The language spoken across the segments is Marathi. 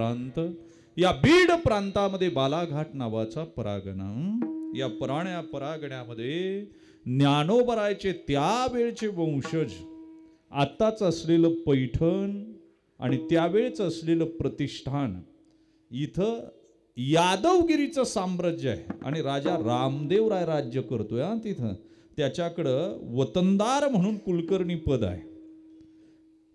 प्रांत, या बीड प्रांतामध्ये बालाघाट नावाचा परागणा, या परागण्यामध्ये ज्ञानोबरायचे त्यावेळचे वंशज, आत्ताच असलेलं पैठण आणि त्यावेळेच असलेलं प्रतिष्ठान, इथं यादवगिरीचं साम्राज्य आहे आणि राजा रामदेवराय राज्य करतोय. तिथं त्याच्याकडं वतनदार म्हणून कुलकर्णी पद आहे.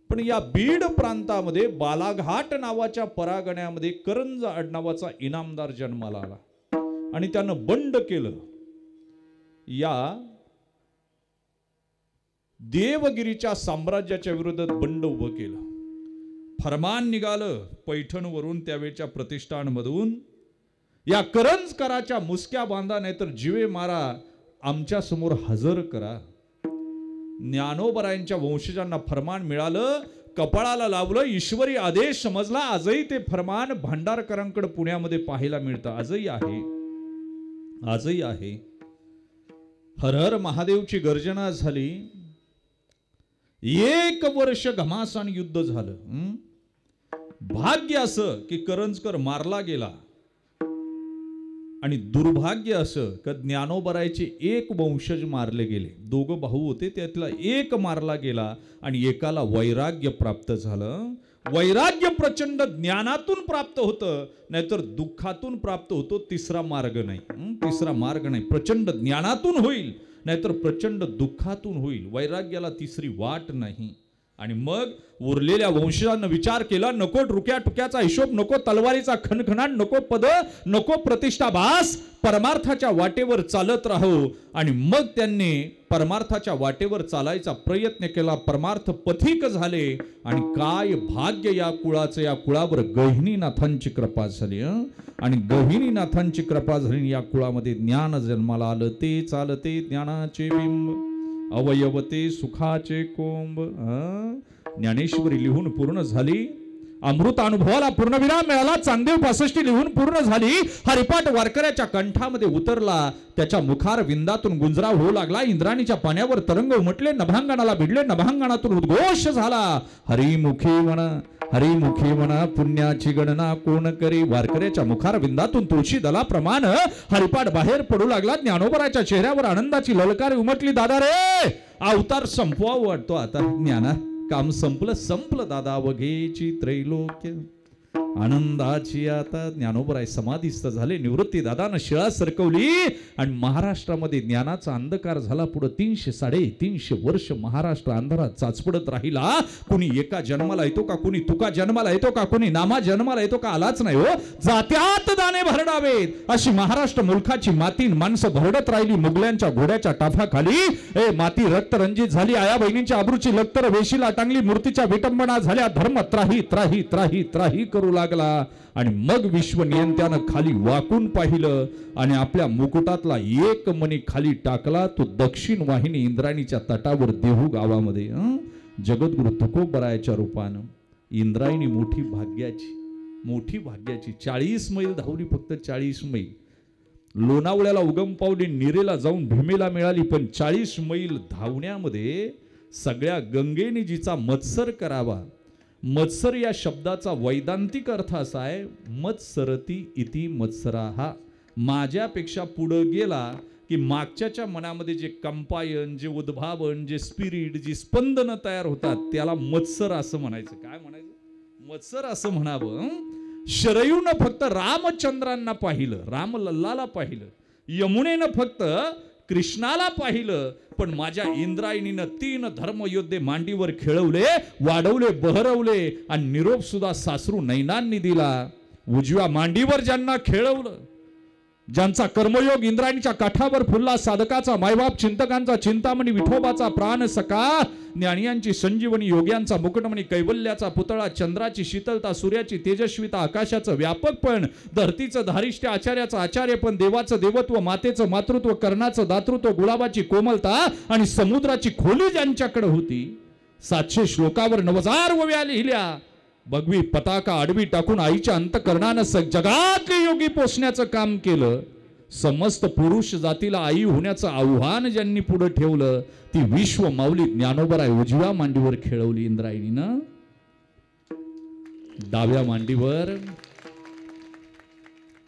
पण या बीड प्रांतामध्ये बालाघाट नावाच्या परागण्यामध्ये करंज आडनावाचा इनामदार जन्माला आला आणि त्यानं बंड केलं. या देवगिरीच्या साम्राज्याच्या विरोधात बंड उभं केलं. फरमान निघालं पैठणवरून, त्यावेळच्या प्रतिष्ठानमधून, या करंजकराच्या मुसक्या बांधा नाहीतर जिवे मारा, आमच्या समोर हजर करा. ज्ञानोबरायांच्या वंशजांना फरमान मिळालं, कपाळाला लावलं, ईश्वरी आदेश समजला. आजही ते फरमान भांडारकरांकडे पुण्यामध्ये पाहायला मिळतं. आजही आहे. हर हर महादेवची गर्जना झाली. 1 वर्ष घमासान युद्ध झालं. भाग्य असं की करंजकर मारला गेला आणि दुर्भाग्य असं की ज्ञानोबरायचे 1 वंशज मारले गेले. 2 भाऊ होते, त्यातला 1 मारला गेला आणि एकाला वैराग्य प्राप्त झालं. वैराग्य प्रचंड ज्ञानातून प्राप्त होतं, नाहीतर दुःखातून प्राप्त होतो. तिसरा मार्ग नाही. प्रचंड ज्ञानातून होईल, नाहीतर प्रचंड दुःखातून होईल. वैराग्याला तिसरी वाट नाही. आणि मग उरलेल्या वंशजांना विचार केला, नको रुक्या टुक्याचा हिशोब, नको तलवारीचा खणखणाट, नको पद, नको प्रतिष्ठाभास, परमार्थाच्या वाटेवर चालत राहू. आणि मग त्यांनी परमार्थाच्या वाटेवर चालायचा प्रयत्न केला. परमार्थ पथिक झाले आणि काय भाग्य या कुळाचं. या कुळावर गहिनीनाथांची कृपा झाली. आणि गहिनीनाथांची कृपा झाली. या कुळामध्ये ज्ञान जन्माला आलं. ते चालते ज्ञानाचे बिंब, अवयवते सुखाचे कोंब. ज्ञानेश्वरी लिहून पूर्ण झाली. अमृत अनुभवाला पूर्णविराम मिळाला. चांगदेव 65 लिहून पूर्ण झाली. हरिपाठ वारकऱ्याच्या कंठामध्ये उतरला. त्याच्या मुखार विंदातून गुंजराव होऊ लागला. इंद्राणीच्या पाण्यावर तरंग उमटले, नभांगणाला भिडले. नभांगणातून उद्घोष झाला, हरिमुखी म्हणा पुण्याची गणना कोण करी. वारकऱ्याच्या मुखार विंदातून तुळशी दलाप्रमाण हरिपाठ बाहेर पडू लागला. ज्ञानोबराच्या चेहऱ्यावर आनंदाची ललकार उमटली. दादा रे, अवतार संपवावा वाटतो आता. ज्ञाना काम संपलं दादा, वघेची त्रैलोक्य आनंदाची. आता ज्ञानोबराय समाधीस्थ झाले. निवृत्ती दादानं शिळा सरकवली आणि महाराष्ट्रामध्ये ज्ञानाचा अंधकार झाला. पुढे 300-350 वर्ष महाराष्ट्र अंधारात चाचपडत राहिला. कुणी एका जन्माला येतो का, कुणी तुका जन्माला येतो का, कुणी नामा जन्माला येतो का, आलाच नाही हो. जात्यात दाणे भरडावेत अशी महाराष्ट्र मुलखाची माती माणसं भरडत राहिली. मुघलांच्या घोड्याच्या टाफाखाली माती रक्तरंजित झाली. आया बहिणींच्या आबरूची लक्तर वेशीला टांगली. मूर्तीच्या विटंबना झाल्या. धर्म त्राही त्राही त्राही त्राही करू लागला. आणि मग विश्वनियंत्यानं खाली वाकून पाहिलं आणि आपल्या मुकुटातला एक मणी खाली टाकला. तो दक्षिण वाहिनी इंद्रायणीच्या तटावर देहू गावामध्ये जगद्गुरु तुकोबरायाच्या रूपानं. इंद्रायणी मोठी भाग्याची 40 मैल धावली. फक्त 40 मैल. लोणावळ्याला उगम पावली, निरेला जाऊन भीमेला मिळाली. पण 40 मैल धावण्यामध्ये सगळ्या गंगेने जिचा मत्सर करावा. मत्सर या शब्दाचा वैदांतिक अर्थ असा आहे, मत्सरती इति मत्सराहा. माझ्यापेक्षा पुढे गेला की मागच्याच्या मनामध्ये जे कंपायन, जे उद्भावन, जे स्पिरिट, जी स्पंदनं तयार होतात त्याला मत्सर असं म्हणायचं. काय म्हणायचं? मत्सर असं म्हणावं. शरयूनं फक्त रामचंद्रांना पाहिलं, रामलल्लाला पाहिलं. यमुनेनं फक्त कृष्णाला पाहिलं. पण माझ्या इंद्रायणीनं 3 धर्मयोद्धे मांडीवर खेळवले, वाढवले, बहरवले आणि निरोप सुद्धा सासरू नैनांनी दिला. उजव्या मांडीवर ज्यांना खेळवलं, ज्यांचा कर्मयोग इंद्रायणीच्या काठावर फुलला, साधकाचा मायबाप, चिंतकांचा चिंतामणी, विठोबाचा प्राण सखा, ज्ञानियांची संजीवनी, योग्यांचा मुकुटमणी, कैवल्याचा पुतळा, चंद्राची शीतलता, सूर्याची तेजस्विता, आकाशाचं व्यापकपण, धरतीचं धारिष्ट्य, आचार्याचं आचार्यपण, देवाचं देवत्व, मातेचं मातृत्व, कर्णाचं दातृत्व, गुलाबाची कोमलता आणि समुद्राची खोली ज्यांच्याकडे होती. 700 श्लोकावर 9000 ओव्या लिहिल्या. भगवी पताका आडवी टाकून आईच्या अंतकरणानं जगातले योगी पोचण्याचं काम केलं. समस्त पुरुष जातीला आई होण्याचं आव्हान ज्यांनी पुढे ठेवलं, ती विश्व माऊली ज्ञानोबराय उजव्या मांडीवर खेळवली इंद्रायणीनं. डाव्या मांडीवर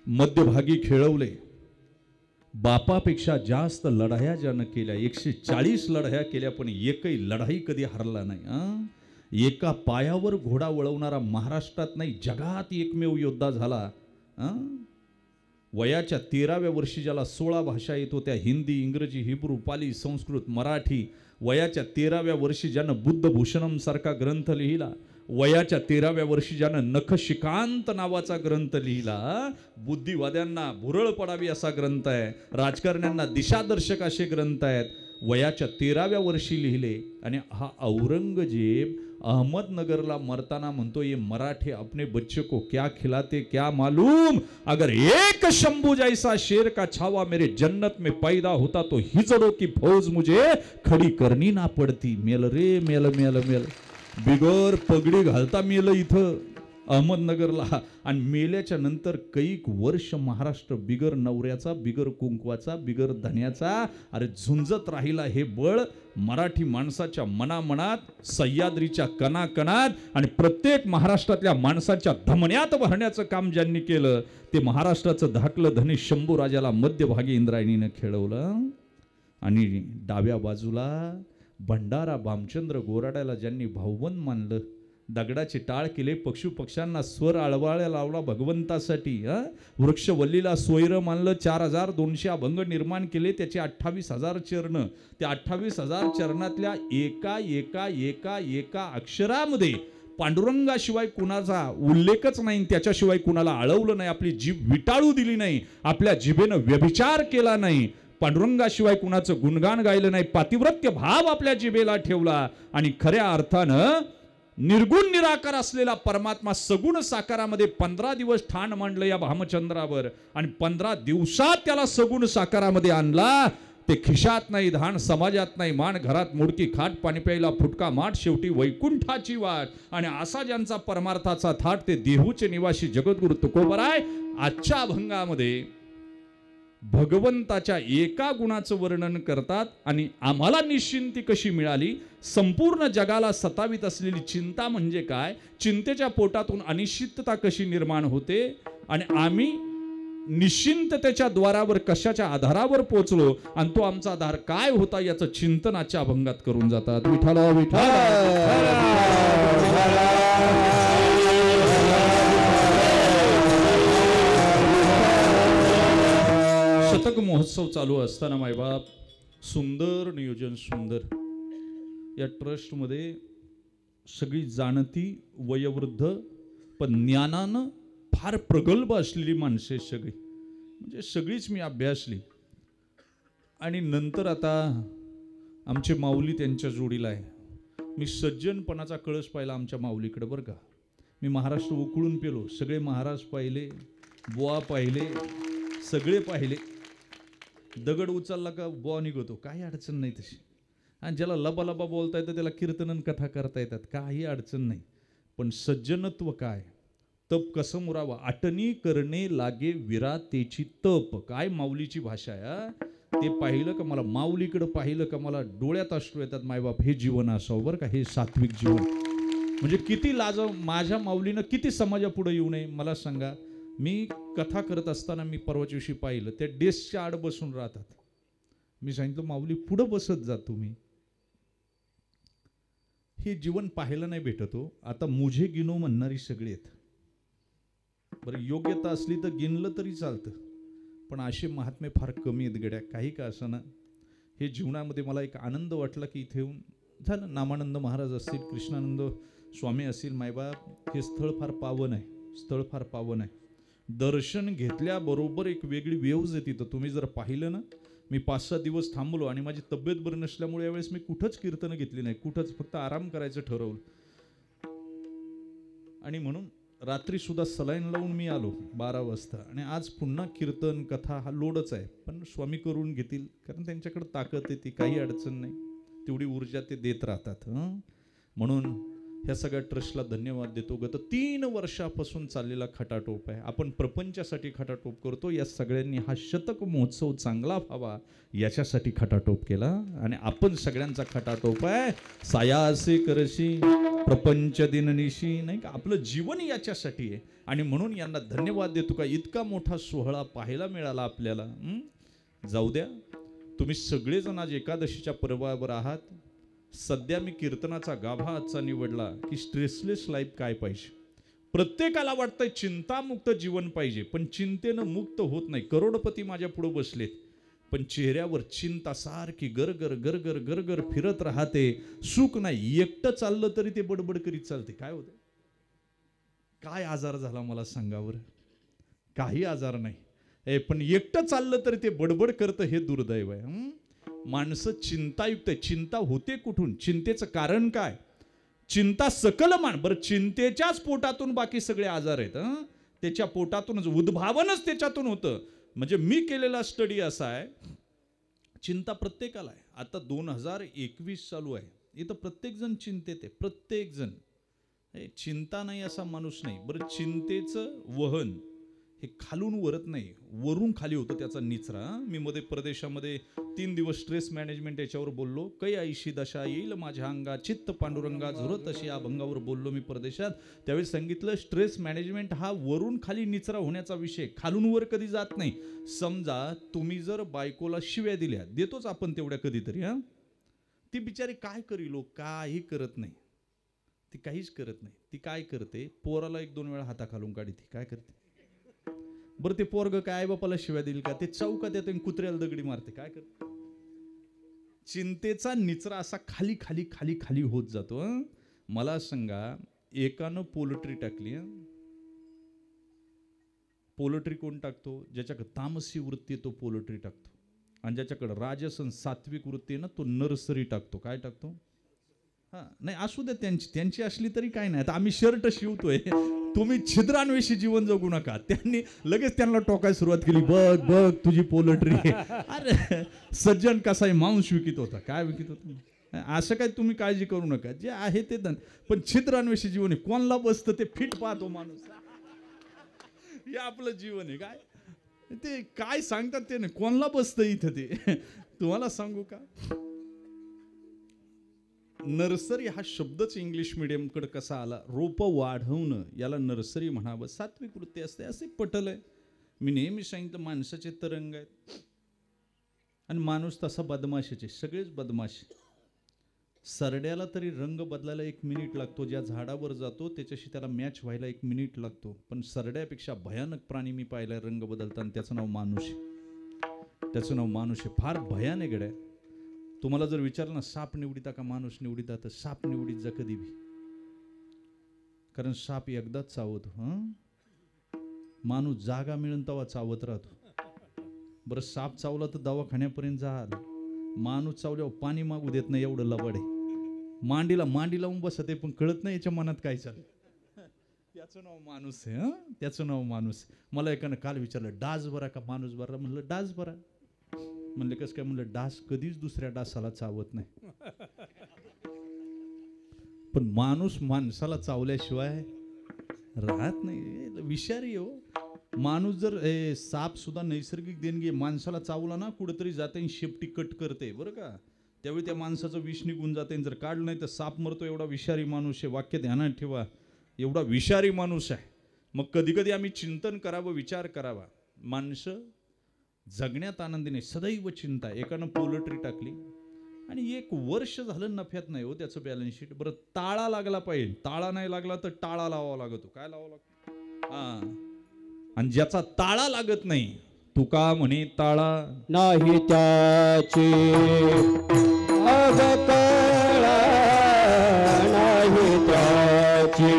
मध्यभागी खेळवले. बापापेक्षा जास्त लढाया ज्यानं केल्या, 140 लढाया केल्या, पण एकही लढाई कधी हरला नाही. एका पायावर घोडा वळवणारा महाराष्ट्रात नाही जगात एकमेव योद्धा झाला. वयाच्या 13व्या वर्षी ज्याला 16 भाषा येत होत्या, हिंदी, इंग्रजी, हिब्रू, पाली, संस्कृत, मराठी. वयाच्या 13व्या वर्षी ज्यानं बुद्धभूषणम सारखा ग्रंथ लिहिला. वयाच्या 13व्या वर्षी ज्यानं नखशिकांत नावाचा ग्रंथ लिहिला. बुद्धिवाद्यांना भुरळ पडावी असा ग्रंथ आहे, राजकारण्यांना दिशादर्शक असे ग्रंथ आहेत. वयाच्या 13व्या वर्षी लिहिले. आणि हा औरंगजेब अहमदनगरला मरताना म्हणतो, ये मराठे अपने बच्चे को क्या खिलाते क्या मालूम, अगर एक शंभू जैसा शेर का छावा मेरे जन्नत में पैदा होता तो हिजड़ों की फौज मुझे खड़ी करनी ना पडती. मेल रे मेल मेल मेल, बिगर पगडी घालता मेल इथं अहमदनगरला. आणि मेल्याच्या नंतर कैक वर्ष महाराष्ट्र बिगर नवऱ्याचा, बिगर कुंकवाचा, बिगर धन्याचा अरे झुंजत राहिला. हे बळ मराठी माणसाच्या मनामनात, सह्याद्रीच्या कणाकणात आणि प्रत्येक महाराष्ट्रातल्या माणसाच्या धमन्यात भरण्याचं काम ज्यांनी केलं ते महाराष्ट्राचं धाकलं धनी शंभूराजाला मध्यभागी इंद्रायणीनं खेळवलं. आणि डाव्या बाजूला भंडारा भामचंद्र गोराड्याला ज्यांनी भाऊबंद मानलं, दगडाचे टाळ केले, पशुपक्ष्यांना स्वर आळवाळ्या लावला भगवंतासाठी, वृक्षवल्लीला सोयरं मानलं, 4200 अभंग निर्माण केले, त्याचे 28,000 चरण. त्या 28,000 चरणातल्या एका एका एका एका अक्षरामध्ये पांडुरंगाशिवाय कुणाचा उल्लेखच नाही, त्याच्याशिवाय कुणाला आळवलं नाही, आपली जीभ विटाळू दिली नाही, आपल्या जिभेनं व्यभिचार केला नाही, पांडुरंगाशिवाय कुणाचं गुणगान गायलं नाही, पातिव्रत्य भाव आपल्या जिभेला ठेवला. आणि खऱ्या अर्थानं निर्गुण निराकार असलेला परमात्मा सगुण साकारामध्ये 15 दिवस ठाण मांडलं या भामचंद्रावर. आणि 15 दिवसात त्याला सगुण साकारामध्ये आणला. ते खिशात नाही धान, समाजात नाही मान, घरात मुडकी खाट, पाणी प्यायला फुटका माठ, शेवटी वैकुंठाची वाट. आणि असा ज्यांचा परमार्थाचा थाट ते देहूचे निवासी जगद्गुरु तुकोबराय आजच्या अभंगामध्ये भगवंताच्या एका गुणाचं वर्णन करतात. आणि आम्हाला निश्चिंती कशी मिळाली, संपूर्ण जगाला सतावीत असलेली चिंता म्हणजे काय, चिंतेच्या पोटातून अनिश्चितता कशी निर्माण होते, आणि आम्ही निश्चिंततेच्या द्वारावर कशाच्या आधारावर पोचलो आणि तो आमचा आधार काय होता याचं चिंतन आजच्या अभंगात करून जातात. विठ्ठला विठ्ठला. शतक महोत्सव चालू असताना मायबाप सुंदर नियोजन, सुंदर. या ट्रस्टमध्ये सगळी जाणती, वयोवृद्ध पण ज्ञानानं फार प्रगल्भ असलेली माणसे सगळी, म्हणजे सगळीच मी अभ्यासली. आणि नंतर आता आमचे माऊली त्यांच्या जोडीला आहे. मी सज्जनपणाचा कळस पाहिला आमच्या माऊलीकडे बरं का. मी महाराष्ट्र उकळून पेलो, सगळे महाराज पाहिले, बुवा पाहिले, सगळे पाहिले. दगड उचलला का बुवा निघतो, काही अडचण नाही तशी. आणि ज्याला लबा लबा बोलता येतं त्याला कीर्तन कथा करता येतात, काही अडचण नाही. पण सज्जनत्व काय, तप कसं मुरावा, आटणी करणे लागे विरातेची तप, काय माऊलीची भाषा आहे. ते पाहिलं का मला, माऊलीकडे पाहिलं का मला डोळ्यात अश्रू येतात. मायबाप हे जीवन असावं बरं का, हे सात्विक जीवन. म्हणजे किती लाज, माझ्या माऊलीनं किती समाजापुढे येऊ नये मला सांगा. मी कथा करत असताना मी परवाच्या दिवशी पाहिलं, त्या डेस्कच्या आड बसून राहतात. मी सांगितलं माऊली पुढं बसत जा तुम्ही. हे जीवन पाहायला नाही भेटत हो. आता मुझे गिनो म्हणणारी सगळी आहेत. बरं योग्यता असली तर गिनलं तरी चालतं, पण असे महात्मे फार कमी आहेत गड्या. काही का असं हे जीवनामध्ये मला एक आनंद वाटला की इथे येऊन झालं. नामानंद महाराज असतील, कृष्णानंद स्वामी असतील, मायबाप हे स्थळ फार पावन आहे, स्थळ फार पावन आहे. दर्शन घेतल्याबरोबर एक वेगळी वेव्ज येते. तर तुम्ही जर पाहिलं ना, मी 5-6 दिवस थांबलो आणि माझी तब्येत बरी नसल्यामुळे यावेळेस मी कुठंच कीर्तन घेतली नाही, कुठंच, फक्त आराम करायचं ठरवलं. आणि म्हणून रात्री सुद्धा सलाईन लावून मी आलो 12 वाजता. आणि आज पुन्हा कीर्तन कथा हा लोडच आहे, पण स्वामी करून घेतील, कारण त्यांच्याकडे ताकद आहे, ती काही अडचण नाही, तेवढी ऊर्जा ते देत राहतात. म्हणून ह्या सगळ्या ट्रस्टला धन्यवाद देतो. गत 3 वर्षापासून चाललेला खटाटोप आहे. आपण प्रपंचासाठी खटाटोप करतो. या सगळ्यांनी हा शतक महोत्सव चांगला व्हावा याच्यासाठी खटाटोप केला आणि आपण सगळ्यांचा खटाटोप आहे सायासे करशी प्रपंच दिननिशी, नाही का. आपलं जीवन याच्यासाठी आहे आणि म्हणून यांना धन्यवाद देतो का इतका मोठा सोहळा पाहायला मिळाला आपल्याला. जाऊ द्या, तुम्ही सगळेजण आज एकादशीच्या पर्वावर आहात. सध्या मी कीर्तनाचा गाभा आजचा निवडला की स्ट्रेसलेस लाईफ काय पाहिजे. प्रत्येकाला वाटतंय चिंतामुक्त जीवन पाहिजे, पण चिंतेनं मुक्त होत नाही. करोडपती माझ्या पुढे बसलेत, पण चेहऱ्यावर चिंता सारखी गरगर गरगर गरगर फिरत राहते. सुख नाही. एकटं चाललं तरी ते बडबड करीत चालते. काय होतं? काय आजार झाला मला सांगावर? काही आजार नाही, पण एकटं चाललं तरी ते बडबड करतं. हे दुर्दैव आहे. माणसं चिंतायुक्त आहे. चिंता होते कुठून? चिंतेचं कारण काय? चिंता सकल बरं, चिंतेच्याच पोटातून बाकी सगळे आजार आहेत. त्याच्या पोटातूनच उद्भावनच त्याच्यातून होतं. म्हणजे मी केलेला स्टडी असा आहे, चिंता प्रत्येकाला आहे. आता 2021 चालू आहे, इथं प्रत्येक जण चिंतेत आहे. प्रत्येक जण. चिंता नाही असा माणूस नाही. बरं, चिंतेचं वहन हे खालून वरत नाही, वरून खाली होतं त्याचा निचरा. मी मध्ये प्रदेशामध्ये 3 दिवस स्ट्रेस मॅनेजमेंट याच्यावर बोललो. कै ऐशी दशा येईल माझ्या अंगा चित्त पांडुरंगा झुरत अशी या अभंगावर बोललो मी परदेशात. त्यावेळी सांगितलं स्ट्रेस मॅनेजमेंट हा वरून खाली निचरा होण्याचा विषय, खालून वर कधी जात नाही. समजा तुम्ही जर बायकोला शिव्या दिल्या, देतोच आपण तेवढ्या कधीतरी, ती बिचारी काय करील? काही करत नाही. ती काहीच करत नाही. ती काय करते? पोराला 1-2 वेळा हाताखालून काढते. काय करते? बरं, ते पोरग काय आई बापाला शिव्या देईल का? ते चौकात येते कुत्र्याला दगडी मारते. काय करते? चिंतेचा निचरा असा खाली खाली खाली खाली होत जातो. मला सांगा, एकानं पोल्ट्री टाकली. पोल्ट्री कोण टाकतो? ज्याच्याकडे तामसी वृत्ती तो पोल्ट्री टाकतो, आणि ज्याच्याकडे राजसन सात्विक वृत्ती ना तो नर्सरी टाकतो. काय टाकतो? नाही, असू द्या, त्यांची असली तरी काय नाही. आता आम्ही शर्ट शिवतोय, तुम्ही छिद्रान्वेषी जीवन जगू नका. त्यांनी लगेच त्यांना टोकायला सुरुवात केली. बघ बघ तुझी पोल्ट्री. अरे सज्जन कसा आहे, मांस विकत होता. काय विकत होता? असं काय तुम्ही काळजी करू नका, जे आहे ते धन. पण छिद्रान्वेषी जीवन आहे. कोणला बसतं ते फिट पाहतो माणूस. हे आपलं जीवन आहे. काय ते काय सांगतात ते नाही, कोणला बसतं इथं ते. तुम्हाला सांगू का, नर्सरी हा शब्दच इंग्लिश मीडियमकडे कसा आला? रोपं वाढवणं याला नर्सरी म्हणावं. सात्विक वृत्ती असते असे पटलंय. मी नेहमी सांगितलं माणसाचे तरंग आहेत आणि माणूस तसा बदमाशीचे. सगळेच बदमाशी. सरड्याला तरी रंग बदलायला 1 मिनिट लागतो. ज्या झाडावर जातो त्याच्याशी त्याला मॅच व्हायला 1 मिनिट लागतो. पण सरड्यापेक्षा भयानक प्राणी मी पाहिलाय रंग बदलताना. त्याचं नाव माणूस आहे. त्याचं नाव माणूस आहे. फार भयानक गड्या. तुम्हाला जर विचारलं ना, साप निवडिता का माणूस निवडिता, तर साप निवडीत जा कधी बी. कारण साप एकदाच चावतो. माणूस जागा मिळून तेव्हा चावत राहतो. बरं, साप चावला तर दवाखान्यापर्यंत जा. माणूस चावल्यावर पाणी मागू देत नाही, एवढं लबाड आहे. मांडी लावून बसते, पण कळत नाही याच्या मनात काय चाललं. त्याचं नाव माणूस आहे. त्याचं नाव माणूस. मला एकानं काल विचारलं, डास बरा का माणूस बरा? म्हणलं डास बरा. म्हणले कसं काय? म्हणलं डास कधीच दुसऱ्या डासाला चावत नाही, पण माणूस माणसाला चावल्याशिवाय राहत नाही. विषारी हो माणूस. जर साप सुद्धा नैसर्गिक देणगी. माणसाला चावला ना, कुठेतरी जाते शेपटी कट करते बरं का, त्यावेळी त्या माणसाचं विष निघून जाते. जर काढलं नाही तर साप मरतो. एवढा विषारी माणूस आहे. वाक्य ध्यानात ठेवा, एवढा विषारी माणूस आहे. मग कधी कधी आम्ही चिंतन करावं, विचार करावा. माणसं जगण्यात आनंदी नाही, सदैव चिंता. एकानं पोल्ट्री टाकली आणि 1 वर्ष झालं नफ्यात नाही हो त्याचं बॅलन्स शीट. बरं, ताळा लागला पाहिजे. ताळा नाही लागला तर टाळा लावावा लागतो. काय लावावा लागतो? आणि ज्याचा ताळा लागत नाही, तुका म्हणे ताळा नाही त्याची अगतळा नाही त्याची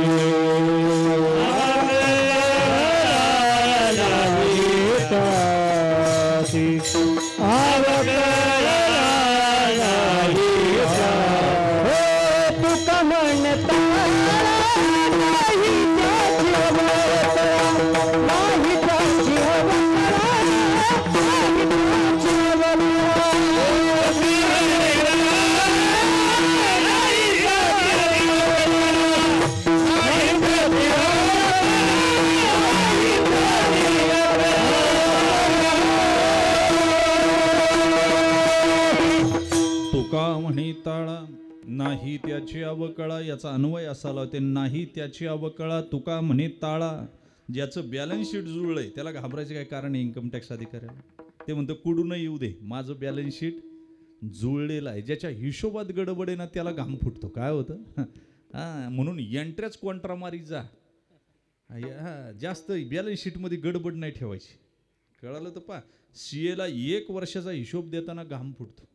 तुका म्हणता नाही त्याची अवकळा, याचा अन्वय असाला ते नाही त्याची अवकळा, तुका म्हणे ताळा. ज्याचं बॅलन्स शीट जुळलंय त्याला घाबरायचं काय कारण आहे इन्कम टॅक्स अधिकाऱ्याला? ते म्हणतं कुठून येऊ दे, माझं बॅलन्स शीट जुळलेलं आहे. ज्याच्या हिशोबात गडबड आहे ना त्याला घाम फुटतो. काय होतं हां, म्हणून एंट्र्याच कॉन्ट्रा मारी जा. हा, जास्त बॅलन्स शीटमध्ये गडबड नाही ठेवायची. कळालं तर पा, सीएला 1 वर्षाचा हिशोब देताना घाम फुटतो.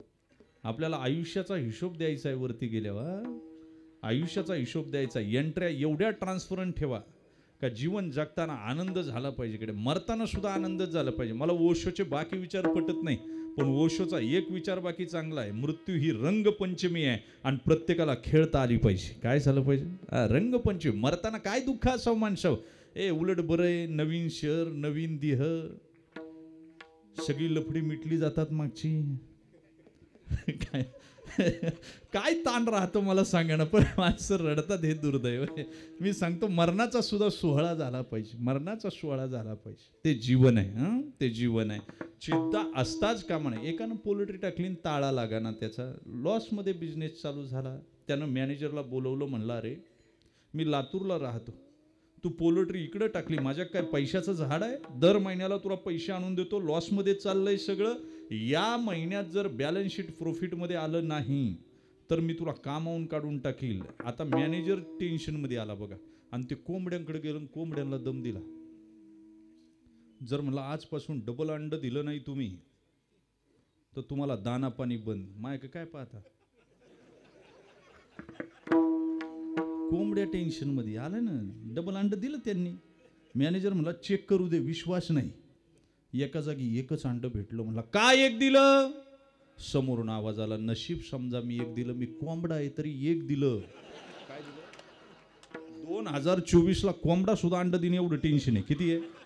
आपल्याला आयुष्याचा हिशोब द्यायचा आहे. वरती गेल्यावर आयुष्याचा हिशोब द्यायचा. एंट्र्या एवढ्या ट्रान्सपरंट ठेवा का जीवन जगताना आनंद झाला पाहिजे, कडे मरताना सुद्धा आनंदच झाला पाहिजे. मला ओशोचे बाकी विचार पटत नाही, पण ओशोचा एक विचार बाकी चांगला आहे. मृत्यू ही रंगपंचमी आहे आणि प्रत्येकाला खेळता आली पाहिजे. काय झालं पाहिजे? रंगपंचमी. मरताना काय दुःख असावं माणसाव, उलट बरं आहे, नवीन शहर, नवीन देह, सगळी लफडी मिटली जातात मागची. काय काय ताण राहतं मला सांगा ना. पण माणसं रडतात हे दुर्दैव. मी सांगतो मरणाचा सुद्धा सोहळा झाला पाहिजे. मरणाचा सोहळा झाला पाहिजे. ते जीवन आहे. ते जीवन आहे. चिंता असताच कामा नये. एकानं पोल्ट्री टाकली ताळा लागा ना, त्याचा लॉसमध्ये बिझनेस चालू झाला. त्यानं मॅनेजरला बोलवलं, म्हणलं अरे मी लातूरला राहतो, तू पोल्ट्री इकडं टाकली, माझ्या काय पैशाचं झाड आहे? दर महिन्याला तुला पैसे आणून देतो, लॉसमध्ये चाललंय सगळं. या महिन्यात जर बॅलन्स शीट प्रॉफिटमध्ये आलं नाही तर मी तुला कामावून काढून टाकील. आता मॅनेजर टेन्शनमध्ये आला बघा, आणि ते कोंबड्यांकडे गेलं, कोंबड्यांना दम दिला. जर मला आजपासून डबल अंड दिलं नाही तुम्ही तर तुम्हाला दाना पाणी बंद. मायक काय पाहता, कोंबड्या टेन्शन मध्ये आलं ना, डबल अंड दिलं त्यांनी. मॅनेजर म्हणला चेक करू दे, विश्वास नाही. एका जागी एकच अंड भेटलं. म्हणला काय एक दिलं? समोरून आवाज आला, नशीब समजा मी एक दिलं, मी कोंबडा आहे तरी एक दिलं. काय दिलं? 2024ला कोंबडा सुद्धा अंड देणे एवढं टेन्शन आहे. किती आहे?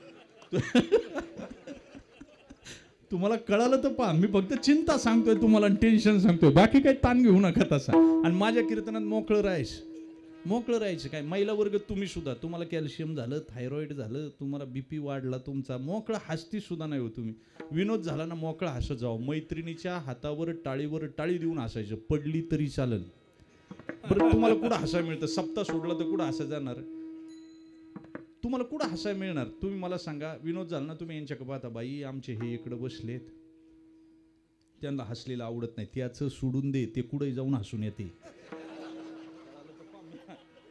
तुम्हाला कळालं तर पहा, मी फक्त चिंता सांगतोय तुम्हाला, टेन्शन सांगतोय, बाकी काही ताण घेऊ नका तसा. आणि माझ्या कीर्तनात मोकळं राहायचं. मोकळं राहायचं. काय महिला वर्ग तुम्ही सुद्धा, तुम्हाला कॅल्शियम झालं, थायरॉइड झालं, तुम्हाला बीपी वाढला तुमचा, मोकळा हसती सुद्धा नाही हो तुम्ही. विनोद झाला ना, मोकळा हसत जावं. मैत्रिणीच्या हातावर टाळीवर टाळी देऊन हसायचं, पडली तरी चालेल. बरं तुम्हाला कुठं हसायला मिळतं? सप्ताह सोडला तर कुठं हसायला जाणार? तुम्हाला कुठं हसायला मिळणार? तुम्ही मला सांगा. विनोद झाला ना, तुम्ही यांच्याकडे पाहता, बाई आमचे हे इकडं बसलेत, त्यांना हसलेलं आवडत नाही, त्याचं सोडून दे, ते कुठे जाऊन हसून येते.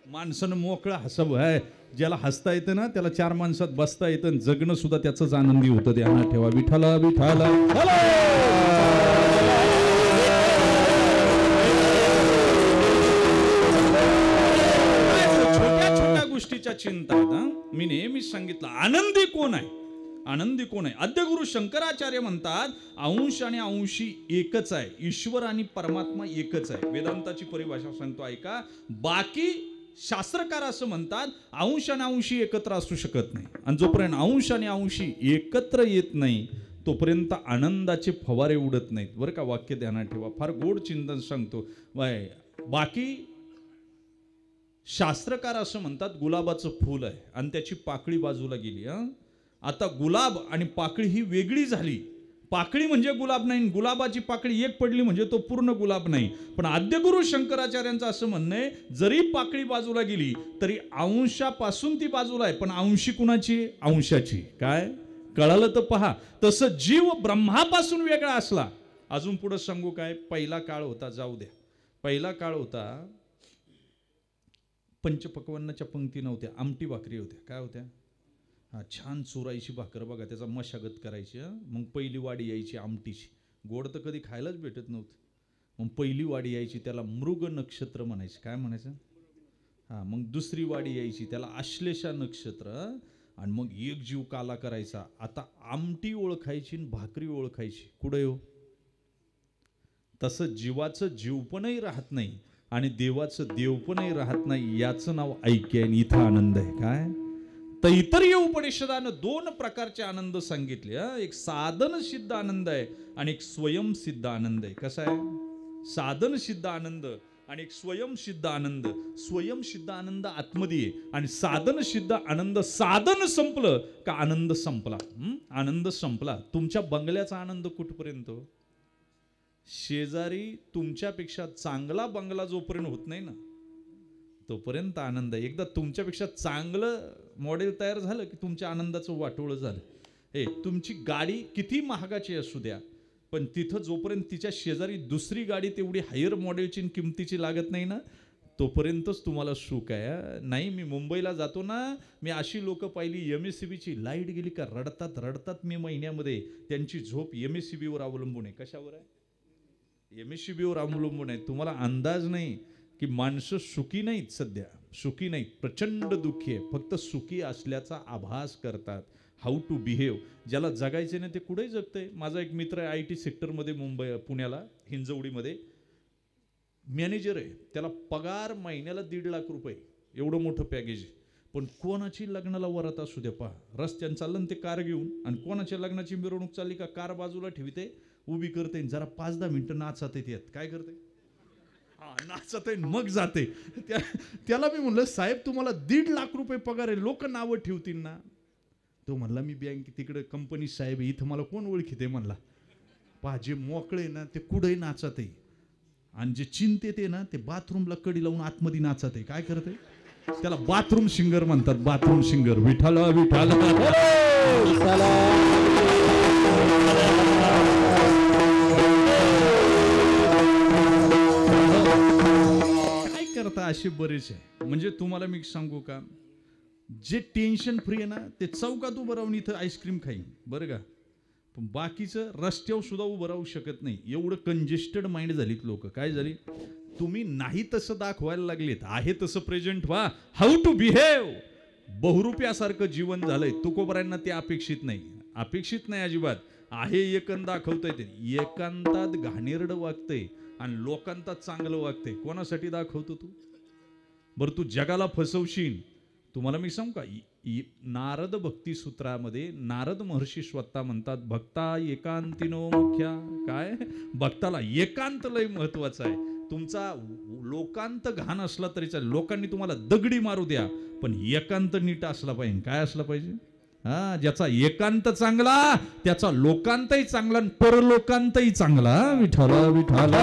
माणसानं मोकळं हसावं आहे. ज्याला हसता येतं ना त्याला 4 माणसात बसता येतं, जगणं सुद्धा त्याचंच आनंदी होतं. ध्यानात ठेवा. विठाला विठाला. छोट्या छोट्या गोष्टीच्या चिंता आहेत. मी नेहमी सांगितलं, आनंदी कोण आहे? आनंदी कोण आहे? आद्यगुरु शंकराचार्य म्हणतात, अंश आणि अंशी एकच आहे. ईश्वर आणि परमात्मा एकच आहे. वेदांताची परिभाषा सांगतो ऐका. बाकी शास्त्रकार असं म्हणतात, अंश आणि अंशी एकत्र असू शकत नाही. आणि जोपर्यंत अंश आणि अंशी एकत्र येत नाही तोपर्यंत आनंदाचे फवारे उडत नाहीत. बरं का, वाक्य ध्यानात ठेवा. फार गोड चिंतन सांगतो. बाकी शास्त्रकार असं म्हणतात, गुलाबाचं फूल आहे आणि त्याची पाकळी बाजूला गेली. आता गुलाब आणि पाकळी ही वेगळी झाली. पाकळी म्हणजे गुलाब नाही, गुलाबाची पाकळी एक पडली म्हणजे तो पूर्ण गुलाब नाही. पण आद्यगुरु शंकराचार्यांचं असं म्हणणं आहे, जरी पाकळी बाजूला गेली तरी अंशापासून ती बाजूला आहे. पण अंशी कुणाची? अंशाची. काय कळालं तर पहा. तसं जीव ब्रह्मापासून वेगळा असला. अजून पुढे सांगू काय? पहिला काळ होता, जाऊ द्या. पहिला काळ होता, पंचपक्वान्नाच्या पंक्ती नव्हत्या, आमटी भाकरी होत्या. काय होत्या? छान चुरायची भाकर बघा, त्याचा मशागत करायची. मग पहिली वाडी यायची आमटीची. गोड तर कधी खायलाच भेटत नव्हतं. मग पहिली वाडी यायची, त्याला मृग नक्षत्र म्हणायचे. काय म्हणायचं? मग दुसरी वाडी यायची, त्याला आश्लेषा नक्षत्र. आणि मग एक जीव काला करायचा. आता आमटी ओळखायची आणि भाकरी ओळखायची. कुठे हो? तसं जीवाचं जीवपणही राहत नाही आणि देवाचं देवपणही राहत नाही. याचं नाव ऐक्य आणि इथं आनंद आहे. काय? तैत्तरीय उपनिषदानं 2 प्रकारचे आनंद सांगितले. एक साधन सिद्ध आनंद आहे आणि एक स्वयंसिद्ध आनंद आहे. कसा आहे? साधन सिद्ध आनंद आणि एक स्वयंसिद्ध आनंद. स्वयंसिद्ध आनंद आतमध्ये आहे आणि साधन सिद्ध आनंद, साधन संपलं का आनंद संपला. आनंद संपला. तुमच्या बंगल्याचा आनंद कुठपर्यंत? शेजारी तुमच्यापेक्षा चांगला बंगला जोपर्यंत होत नाही ना तोपर्यंत आनंद आहे. एकदा तुमच्यापेक्षा चांगलं मॉडेल तयार झालं की तुमच्या आनंदाचं वाटोळं झालं. तुमची गाडी किती महागाची असू द्या पण तिथं जोपर्यंत तिच्या शेजारी दुसरी गाडी तेवढी हायर मॉडेलची किमतीची लागत नाही ना तोपर्यंतच तुम्हाला सुख आहे. नाही मी मुंबईला जातो ना, मी अशी लोक पाहिली MSCBची लाईट गेली का रडतात रडतात मे महिन्यामध्ये. त्यांची झोप MSCBवर अवलंबून आहे. कशावर आहे? MSCBवर अवलंबून आहे. तुम्हाला अंदाज नाही की माणसं सुखी नाहीत, सध्या सुखी नाहीत, प्रचंड दुःखी आहे. फक्त सुखी असल्याचा आभास करतात. How to behave. ज्याला जगायचे नाही ते कुठेही जगतंय. माझा एक मित्र आहे IT सेक्टरमध्ये मुंबई पुण्याला हिंजवडीमध्ये मॅनेजर आहे. त्याला पगार महिन्याला 1.5 लाख रुपये, एवढं मोठं पॅकेज. पण कोणाची लग्नाला वरात असू द्या पहा, रस्त्यानं चाललं ते कार घेऊन आणि कोणाच्या लग्नाची मिरवणूक चालली का कार बाजूला ठेवते, उभी करते, जरा 5-10 मिनिटं नाचत येते. काय करते? नाचत आहे मग जाते. त्याला मी म्हणलं साहेब तुम्हाला 1.5 लाख रुपये पगार आहे, लोक नावं ठेवतील ना. तो म्हणला मी बँक तिकडे कंपनी साहेब इथं मला कोण ओळखीते म्हणला. पहा जे मोकळे ना ते कुठेही नाचत आहे आणि जे चिंतेत आहे ना ते बाथरूमला कडी लावून आतमध्ये नाचत आहे. काय करते? त्याला बाथरूम सिंगर म्हणतात. Bathroom singer. विठाल विठाल काय करता असे बरेच आहे. म्हणजे तुम्हाला मी सांगू का, जे टेन्शन फ्री आहे ना ते चौकात उभं राहून इथं आईस्क्रीम खाईन बरं का, पण बाकीचं रस्त्यावर सुद्धा उभं राहू शकत नाही. एवढं कंजेस्टेड माइंड झालीत लोक. काय झाली? तुम्ही नाही तसं दाखवायला लागलेत, आहे तसं प्रेझेंट व्हा. How to behave. बहुरूप्यासारखं जीवन झालंय. तुकोबरायांना ते अपेक्षित नाही, अपेक्षित नाही अजिबात. आहे एकंद दाखवता येते. एकांतात घाणेरडं वागतंय आणि लोकांतात चांगलं वागतंय. कोणासाठी दाखवतो तू? बरं तू जगाला फसवशील. तुम्हाला मी सांगू का, नारद भक्ती सूत्रामध्ये नारद महर्षी स्वतः म्हणतात भक्ता एकांतिनो मुख्या. काय? भक्ताला एकांत लय महत्वाचा आहे. तुमचा लोकांत घाण असला तरी चालेल, लोकांनी तुम्हाला दगडी मारू द्या पण एकांत नीट असला पाहिजे. काय असला पाहिजे? ज्याचा एकांत चांगला त्याचा लोकांतही चांगला आणि परलोकांतही चांगला. विठाला विठाला.